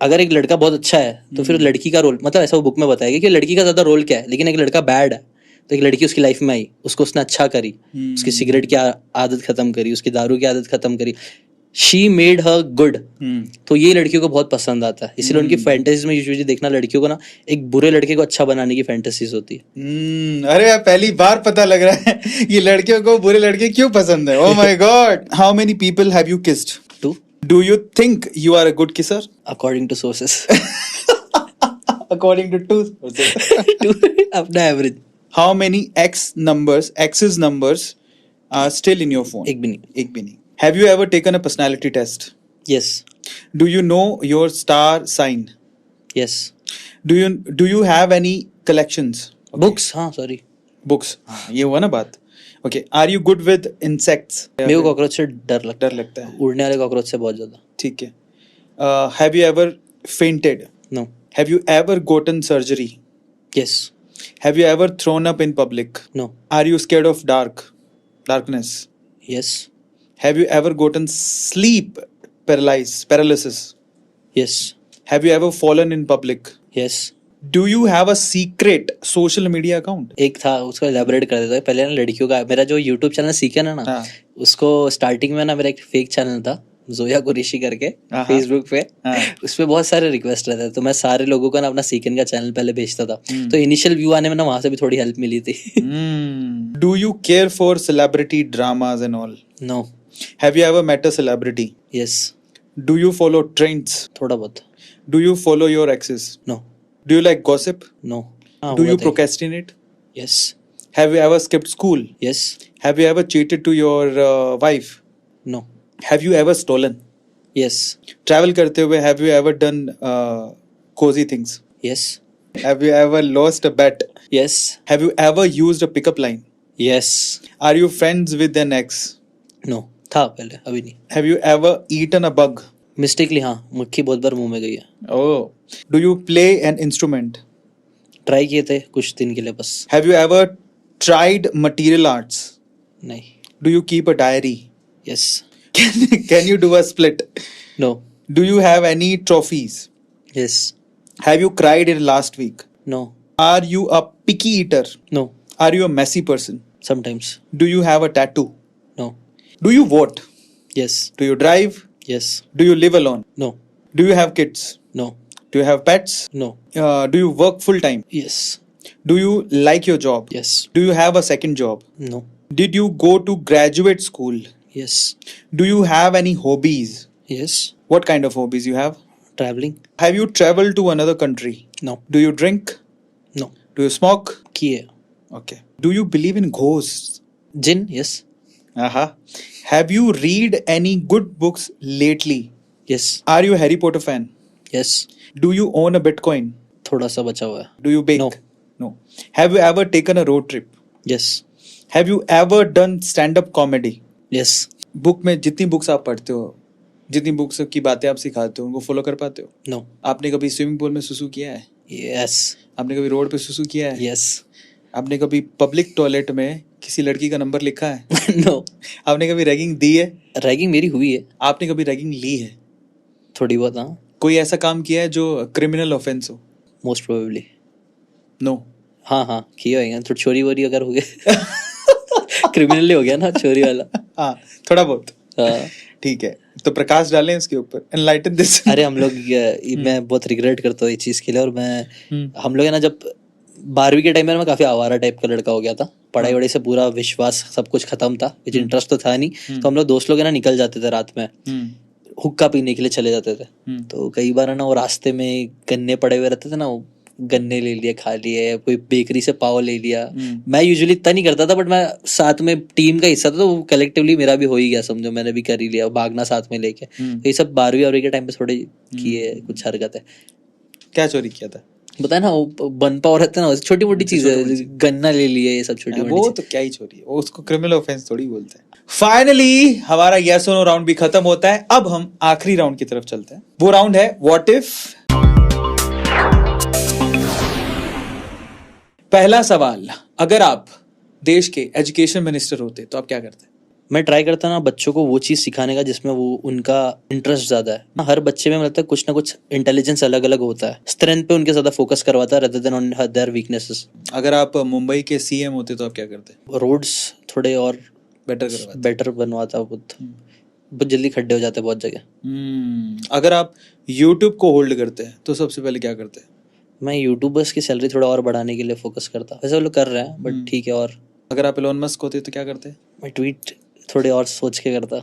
अगर एक लड़का बहुत अच्छा है तो फिर लड़की का रोल, मतलब ऐसा वो बुक में बताया गया कि लड़की का ज्यादा रोल क्या है, लेकिन एक लड़का बैड है तो एक लड़की उसकी लाइफ में आई, उसको उसने अच्छा करी, उसकी सिगरेट की आदत खत्म करी, उसकी दारू की आदत खत्म करी, शी मेड हर गुड। तो ये लड़कियों को बहुत पसंद आता है, इसलिए उनकी फैंटेसीज में यूजुअली देखना लड़कियों को ना एक बुरे लड़के को अच्छा बनाने की फैंटेसीज होती है। अरे यार, पहली बार पता लग रहा है कि लड़कियों को बुरे लड़के क्यों पसंद है। Oh my God. How many people have you kissed? 2। Do you think you are a good kisser? According to sources According to two sources. अपना average How many X's numbers are still in your phone? एक भी नहीं. एक भी नहीं. Have you ever taken a personality test? Yes Do you know your star sign? Yes Do you have any collections? Books हाँ sorry Books. हाँ, ये हुआ ना बात. Okay. Are you good with insects? मेरे को कॉकरोच से डर लगता डर लगता है. है उड़ने वाले कॉकरोच से बहुत ज्यादा. ठीक है. Have you ever fainted? No Have you ever gotten surgery? Yes Have you ever thrown up in public? No Are you scared of darkness? Yes Have you ever gotten sleep paralysis? Yes Have you ever fallen in public? Yes. Do you have a secret social media account? एक था उसको elaborate कर देता है. पहले ना लड़कियों का मेरा जो यूट्यूब चैनल सीखे ना हाँ. उसको स्टार्टिंग में ना मेरा एक फेक चैनल था जोया कुरैशी करके हाँ. फेसबुक पे. हाँ. उसपे बहुत सारे रिक्वेस्ट रहते थे तो मैं सारे लोगों का ना अपना सीकन का चैनल पहले भेजता था. तो इनिशियल व्यू आने में ना वहां से भी थोड़ी हेल्प मिली थी. Do you care for celebrity dramas and all? No Have you ever met a celebrity? Yes Do you follow trends? थोड़ा बहुत. Do you follow your exes? No Do you like gossip? No Do you procrastinate? Yes Have you ever skipped school? Yes Have you ever cheated to your wife? No Have you ever stolen? Yes Travel करते हुए have you ever done cozy things? Yes Have you ever lost a bet? Yes Have you ever used a pickup line? Yes. Are you friends with an ex? No था पहले अभी नहीं. Have you ever eaten a bug? Mistakenly हाँ मक्खी बहुत बार मुंह में गई है. Oh. Do you play an instrument? Try किए थे कुछ दिन के लिए बस. Have you ever tried material arts? नहीं. Do you keep a diary? Yes. Can you do a split? No Do you have any trophies? Yes. Have you cried in last week? No Are you a picky eater? No. Are you a messy person? Sometimes. Do you have a tattoo? No Do you vote? Yes. Do you drive? Yes. Do you live alone? No Do you have kids? No Do you have pets? No. Do you work full time? Yes. Do you like your job? Yes. Do you have a second job? No. Did you go to graduate school? Yes. Do you have any hobbies? Yes. What kind of hobbies you have? Travelling. Have you traveled to another country? No Do you drink? No. Do you smoke? किए. Okay. Do you believe in ghosts? जिन. Yes. Uh-huh. Have you read any good books lately? Yes. Are you a Harry Potter fan? Yes. Do you own a Bitcoin? थोड़ा सा बचा हुआ है. Do you bake? No. No. Have you ever taken a road trip? Yes. Have you ever done stand-up comedy? Yes. Book में जितनी books आप पढ़ते हो, जितनी बुक्स की बातें आप सिखाते हो, उनको फॉलो कर पाते हो? नो. आपने कभी स्विमिंग पूल में सुसु किया है? यस. आपने कभी रोड पे सुसु किया है? यस. आपने कभी पब्लिक टॉयलेट में किसी लड़की का नंबर लिखा है? नो. आपने कभी रैगिंग दी है? रैगिंग मेरी हुई है आपने कभी रैगिंग ली है? थोड़ी बहुत. हाँ कोई ऐसा काम किया है जो क्रिमिनल ऑफेंस हो? Most probably. नो. हाँ हाँ किए होंगे. थोड़ी चोरी वोरी अगर हो गया क्रिमिनली हो गया ना चोरी वाला. हाँ थोड़ा बहुत. हाँ. ठीक है तो प्रकाश डालें इसके ऊपर. Enlighten this. अरे हम लोग मैं बहुत रिग्रेट करता हूँ इस चीज के लिए. और मैं हम लोग है ना जब 12वीं के टाइम में मैं काफी आवारा टाइप का लड़का हो गया था. पढ़ाई वढ़ाई से पूरा विश्वास सब कुछ खत्म था. कुछ इंटरेस्ट तो था नहीं. तो हम लोग दोस्त लोग है ना निकल जाते थे रात में हुक्का पीने के लिए चले जाते थे. तो कई बार है ना वो रास्ते में गन्ने पड़े हुए रहते थे ना. वो गन्ने ले लिए खा लिए. कोई बेकरी से पाव ले लिया. मैं यूजुअली इतना नहीं करता था बट मैं साथ में टीम का हिस्सा था तो कलेक्टिवली मेरा भी हो ही गया समझो. मैंने भी कर ही लिया भागना साथ में लेके. तो ये सब 12वीं के टाइम पे थोड़े किए कुछ हरकत है. क्या चोरी किया था? बताए ना वो बन पाव रहते ना छोटी मोटी चीज है. गन्ना ले लिया ये सब छोटी वो मोटी. तो क्या ही चोरी है, वो उसको क्रिमिनल ऑफेंस थोड़ी बोलते हैं. फाइनली हमारा यस और नो राउंड भी खत्म होता है. अब हम आखिरी राउंड की तरफ चलते हैं. वो राउंड है व्हाट इफ. पहला सवाल, अगर आप देश के एजुकेशन मिनिस्टर होते तो आप क्या करते? मैं ट्राई करता ना बच्चों को वो चीज सिखाने का जिसमें वो उनका इंटरेस्ट ज्यादा है. हर बच्चे में लगता है कुछ ना कुछ इंटेलिजेंस अलग अलग होता है. स्ट्रेंथ पे उनके ज्यादा फोकस करवाता है rather than on their weaknesses. अगर आप मुंबई के सीएम होते तो आप क्या करते? रोड्स थोड़े और बेटर बनवाता. बहुत जल्दी खड्डे हो जाते हैं बहुत जगह. अगर आप यूट्यूब को होल्ड करते हैं तो सबसे पहले क्या करते हैं? मैं यूट्यूबर्स की सैलरी थोड़ा और बढ़ाने के लिए फोकस करता. वैसे वो लोग कर रहे हैं बट ठीक है. और अगर आप एलोन मस्क होते तो क्या करते? मैं ट्वीट थोड़े और सोच के करता।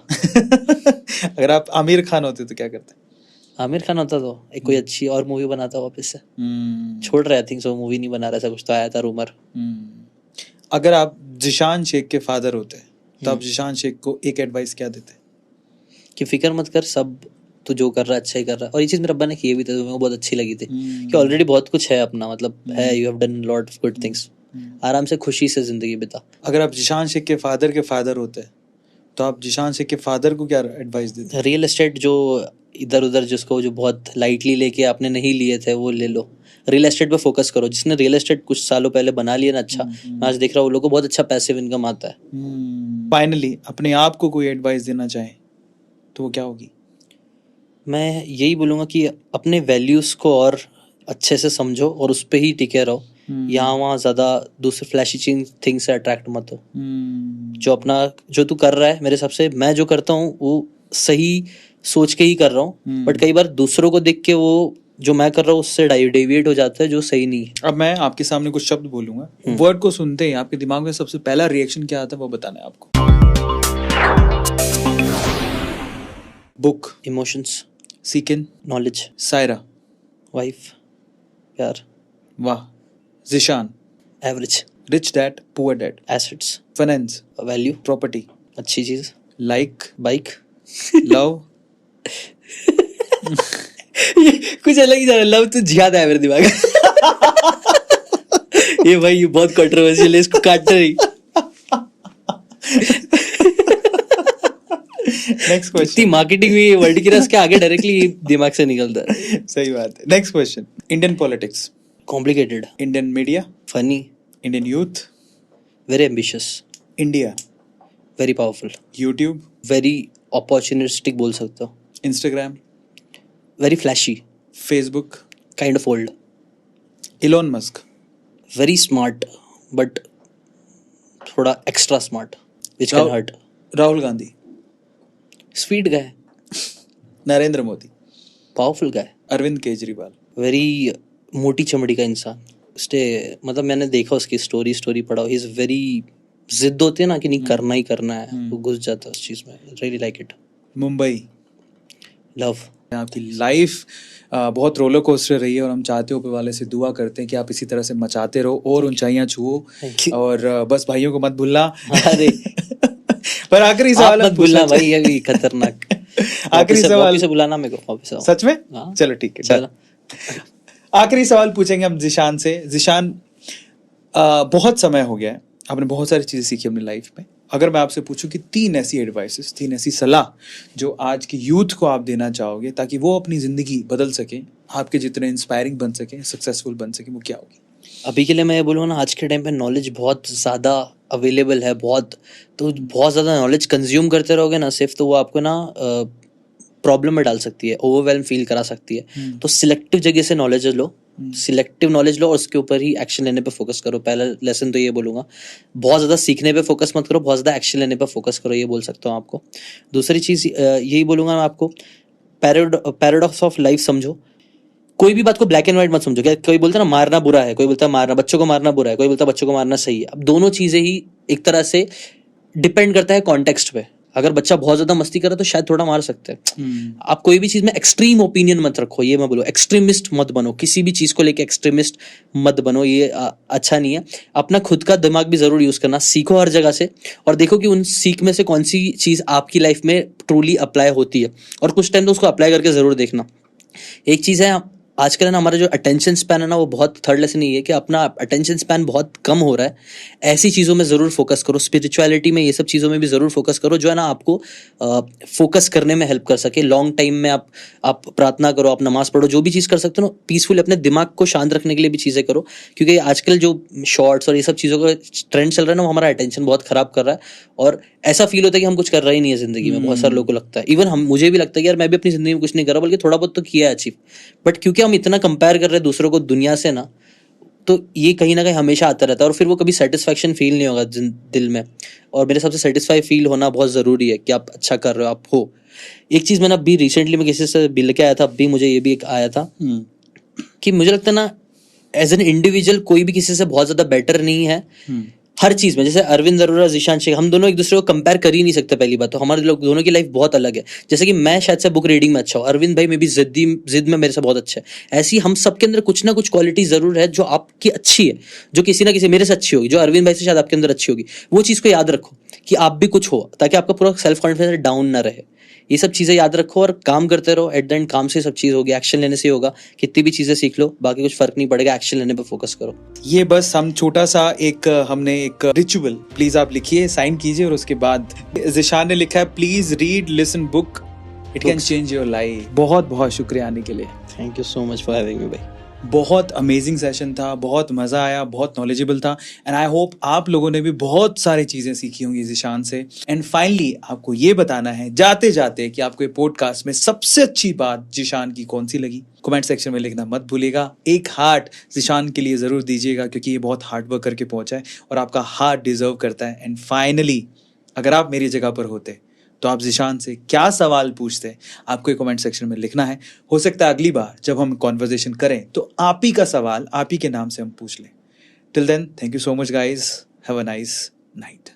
अगर आप आमिर खान होते तो क्या करते? आमिर खान होता तो एक कोई अच्छी और मूवी बनाता वापस से। छोड़ रहा है, आई थिंक सो, मूवी नहीं बना रहा, ऐसा कुछ तो आया था रूमर। अगर आप जिशान शेख के फादर होते तो आप जिशान शेख को एक एडवाइस क्या देते? कि फिक्र मत कर, सब तू जो कर रहा है अच्छा ही कर रहा है। और ये चीज मेरे अब्बा ने की भी थी, तो मेरे को बहुत अच्छी लगी थी कि ऑलरेडी बहुत कुछ है अपना, मतलब है, you have done lot of good things, आराम से खुशी से जिंदगी बिता। अगर आप जिशान शेख के फादर होते तो आप जिशान शेख के फादर को क्या एडवाइस देते? रियल एस्टेट जो इधर उधर जिसको जो बहुत लाइटली लेके आपने नहीं लिए थे वो ले लो, रियल एस्टेट पे फोकस करो। जिसने रियल एस्टेट कुछ सालों पहले बना लिया ना, अच्छा, मैं आज देख रहा हूँ वो लोगों को बहुत अच्छा पैसिव इनकम आता है। फाइनली अपने आप को कोई एडवाइस देना चाहे तो वो क्या होगी? मैं यही बोलूँगा कि अपने वैल्यूज़ को और अच्छे से समझो और उस पर ही टिके रहो। यहाँ वहाँ ज़्यादा दूसरे फ्लैशी थिंग्स से अट्रैक्ट मत हो। जो अपना जो तू कर रहा है, मेरे हिसाब से मैं जो करता हूँ वो सही सोच के ही कर रहा हूँ, बट कई बार दूसरों को देख के वो जो मैं कर रहा हूँ उससे डेविएट हो जाता है, जो सही नहीं है। अब मैं आपके सामने कुछ शब्द बोलूंगा, वर्ड को सुनते ही आपके दिमाग में सबसे पहला रिएक्शन क्या आता है वो बताना है आपको। बुक, इमोशंस, सीकिन, नॉलेज, सायरा, वाइफ, प्यार, वाह, Zeeshan, average, rich dad, poor dad, assets, finance, value, property, अच्छी चीज, लाइक, बाइक, लव। कुछ अलग ही जा रहा, लव तो ज्यादा है मेरे दिमाग में। ये भाई ये बहुत कंट्रोवर्शियल है, इसको काटना नहीं। Next question. इतनी मार्केटिंग हुई वर्ल्ड की रस के आगे डायरेक्टली दिमाग से निकलता है। सही बात है। Next question. Indian politics, complicated, Indian media, funny, Indian youth, very ambitious, India, very powerful, YouTube, very opportunistic बोल सकते हो, Instagram, very flashy, Facebook, kind of old, Elon Musk, very smart but थोड़ा extra smart which can hurt, Rahul Gandhi, sweet guy, Narendra Modi, powerful guy, Arvind Kejriwal, very मोटी चमड़ी का इंसान। उसने मतलब मैंने देखा उसकी स्टोरी पढ़ा, ही इज वेरी जिद होती है ना कि नहीं करना ही करना है, वो घुस जाता है उस चीज में। Really like it. Mumbai, love. आपकी लाइफ बहुत रोलर कोस्टर रही है और हम चाहते हो ऊपर वाले से दुआ करते हैं कि आप इसी तरह से मचाते रहो और ऊंचाइयां छुओ, और बस भाइयों को मत भूलना। अरे पर आखिरी सवाल मत भूलना भाई, ये भी खतरनाक। आखिरी सवाल से बुलाना मेरे को वापस आओ। सच में? हाँ। चलो ठीक है, चलो। आखिरी सवाल पूछेंगे हम जिशान से। जिशान, बहुत समय हो गया है, आपने बहुत सारी चीजें सीखी अपनी लाइफ में। अगर मैं आपसे पूछूं कि 3 ऐसी एडवाइसेस, 3 ऐसी सलाह जो आज की यूथ को आप देना चाहोगे ताकि वो अपनी जिंदगी बदल सके, आपके जितने इंस्पायरिंग बन सके, सक्सेसफुल बन सके, वो क्या होगी? अभी के लिए मैं ये बोलूँगा ना, आज के टाइम पे नॉलेज बहुत ज़्यादा अवेलेबल है, बहुत ज़्यादा नॉलेज कंज्यूम करते रहोगे ना सिर्फ, तो वो आपको ना प्रॉब्लम में डाल सकती है, ओवरवेल्म फील करा सकती है। तो सिलेक्टिव जगह से नॉलेज लो, सिलेक्टिव नॉलेज लो और उसके ऊपर ही एक्शन लेने पे फोकस करो। पहला लेसन तो ये बोलूँगा, बहुत ज़्यादा सीखने पे फोकस मत करो, बहुत ज़्यादा एक्शन लेने पे फोकस करो, ये बोल सकता हूँ आपको। दूसरी चीज़ यही बोलूँगा मैं आपको, पैराडॉक्स ऑफ लाइफ समझो। कोई भी बात को ब्लैक एंड व्हाइट मत समझो। क्या कोई बोलता है ना मारना बुरा है, कोई बोलता है मारना बच्चों को मारना बुरा है, कोई बोलता है बच्चों को मारना सही है। अब दोनों चीजें ही एक तरह से डिपेंड करता है कॉन्टेक्स्ट पे। अगर बच्चा बहुत ज्यादा मस्ती करे तो शायद थोड़ा मार सकते हैं। आप कोई भी चीज में एक्सट्रीम ओपिनियन मत रखो, ये मैं बोलूँ, एक्सट्रीमिस्ट मत बनो, किसी भी चीज को लेके एक्सट्रीमिस्ट मत बनो, ये अच्छा नहीं है। अपना खुद का दिमाग भी जरूर यूज करना, सीखो हर जगह से और देखो कि उन सीख में से कौन सी चीज आपकी लाइफ में ट्रूली अप्लाई होती है, और कुछ टाइम तो उसको अप्लाई करके जरूर देखना। एक चीज है आजकल ना, हमारा जो अटेंशन स्पैन है ना, वो बहुत, थर्ड लेसन ये है कि अपना अटेंशन स्पैन बहुत कम हो रहा है। ऐसी चीज़ों में ज़रूर फोकस करो, स्पिरिचुअलिटी में, ये सब चीज़ों में भी ज़रूर फोकस करो जो है ना आपको फोकस करने में हेल्प कर सके। लॉन्ग टाइम में आप प्रार्थना करो, आप नमाज पढ़ो, जो भी चीज़ कर सकते हो ना पीसफुल, अपने दिमाग को शांत रखने के लिए भी चीज़ें करो। क्योंकि आजकल जो शॉर्ट्स और ये सब चीज़ों का ट्रेंड चल रहा है ना, वो हमारा अटेंशन बहुत खराब कर रहा है और ऐसा फील होता है कि हम कुछ कर रहे ही नहीं है जिंदगी में। बहुत सारे लोगों को लगता है, इवन मुझे भी लगता है कि यार मैं भी अपनी जिंदगी में कुछ नहीं कर रहा, बल्कि थोड़ा बहुत तो किया है अचीव, बट क्योंकि हम इतना कंपेयर कर रहे हैं दूसरों को दुनिया से ना, तो ये कहीं ना कहीं हमेशा आता रहता है और फिर वो कभी सेटिस्फैक्शन फील नहीं होगा दिल में। और मेरे हिसाब से सेटिस्फाई फील होना बहुत ज़रूरी है कि आप अच्छा कर रहे हो, आप हो। एक चीज़ मैंने अभी रिसेंटली में किसी से मिल के आया था, अभी मुझे ये भी एक आया था कि मुझे लगता है ना, एज एन इंडिविजुअल कोई भी किसी से बहुत ज़्यादा बेटर नहीं है। हर चीज में, जैसे अरविंद अरोड़ा, जीशान शेख, हम दोनों एक दूसरे को कंपेयर कर ही नहीं सकते। पहली बात तो हमारे लोग दोनों की लाइफ बहुत अलग है। जैसे कि मैं शायद से बुक रीडिंग में अच्छा हूँ, अरविंद भाई में भी जिद में मेरे से बहुत अच्छा है। ऐसी हम सबके अंदर कुछ ना कुछ क्वालिटी जरूर है जो आपकी अच्छी है, जो किसी ना किसी मेरे से अच्छी होगी, जो अरविंद भाई से शायद आपके अंदर अच्छी होगी। वो चीज को याद रखो कि आप भी कुछ हो, ताकि आपका पूरा सेल्फ कॉन्फिडेंस डाउन ना रहे। ये सब चीजें याद रखो और काम करते रहो। एट द एंड काम से सब चीज होगी, एक्शन लेने से ही होगा। कितनी भी चीजें सीख लो, बाकी कुछ फर्क नहीं पड़ेगा, एक्शन लेने पे फोकस करो। ये बस हम छोटा सा हमने एक रिचुअल, प्लीज आप लिखिए, साइन कीजिए, और उसके बाद जिशान ने लिखा है please read listen book, it can change your life. बहुत बहुत शुक्रिया आने के लिए। Thank you so much for having me भाई। बहुत अमेजिंग सेशन था, बहुत मज़ा आया, बहुत नॉलेजेबल था, एंड आई होप आप लोगों ने भी बहुत सारी चीज़ें सीखी होंगी जिशान से। एंड फाइनली आपको ये बताना है जाते जाते कि आपको ये पॉडकास्ट में सबसे अच्छी बात जिशान की कौन सी लगी। कमेंट सेक्शन में लिखना मत भूलिएगा। एक हार्ट जिशान के लिए ज़रूर दीजिएगा, क्योंकि ये बहुत हार्ड वर्क करके पहुंचा है और आपका हार्ट डिजर्व करता है। एंड फाइनली अगर आप मेरी जगह पर होते तो आप जिशान से क्या सवाल पूछते, आपको कमेंट सेक्शन में लिखना है। हो सकता है अगली बार जब हम कॉन्वर्जेशन करें तो आप ही का सवाल आप ही के नाम से हम पूछ लें। Till then, thank you so much guys, have a nice night.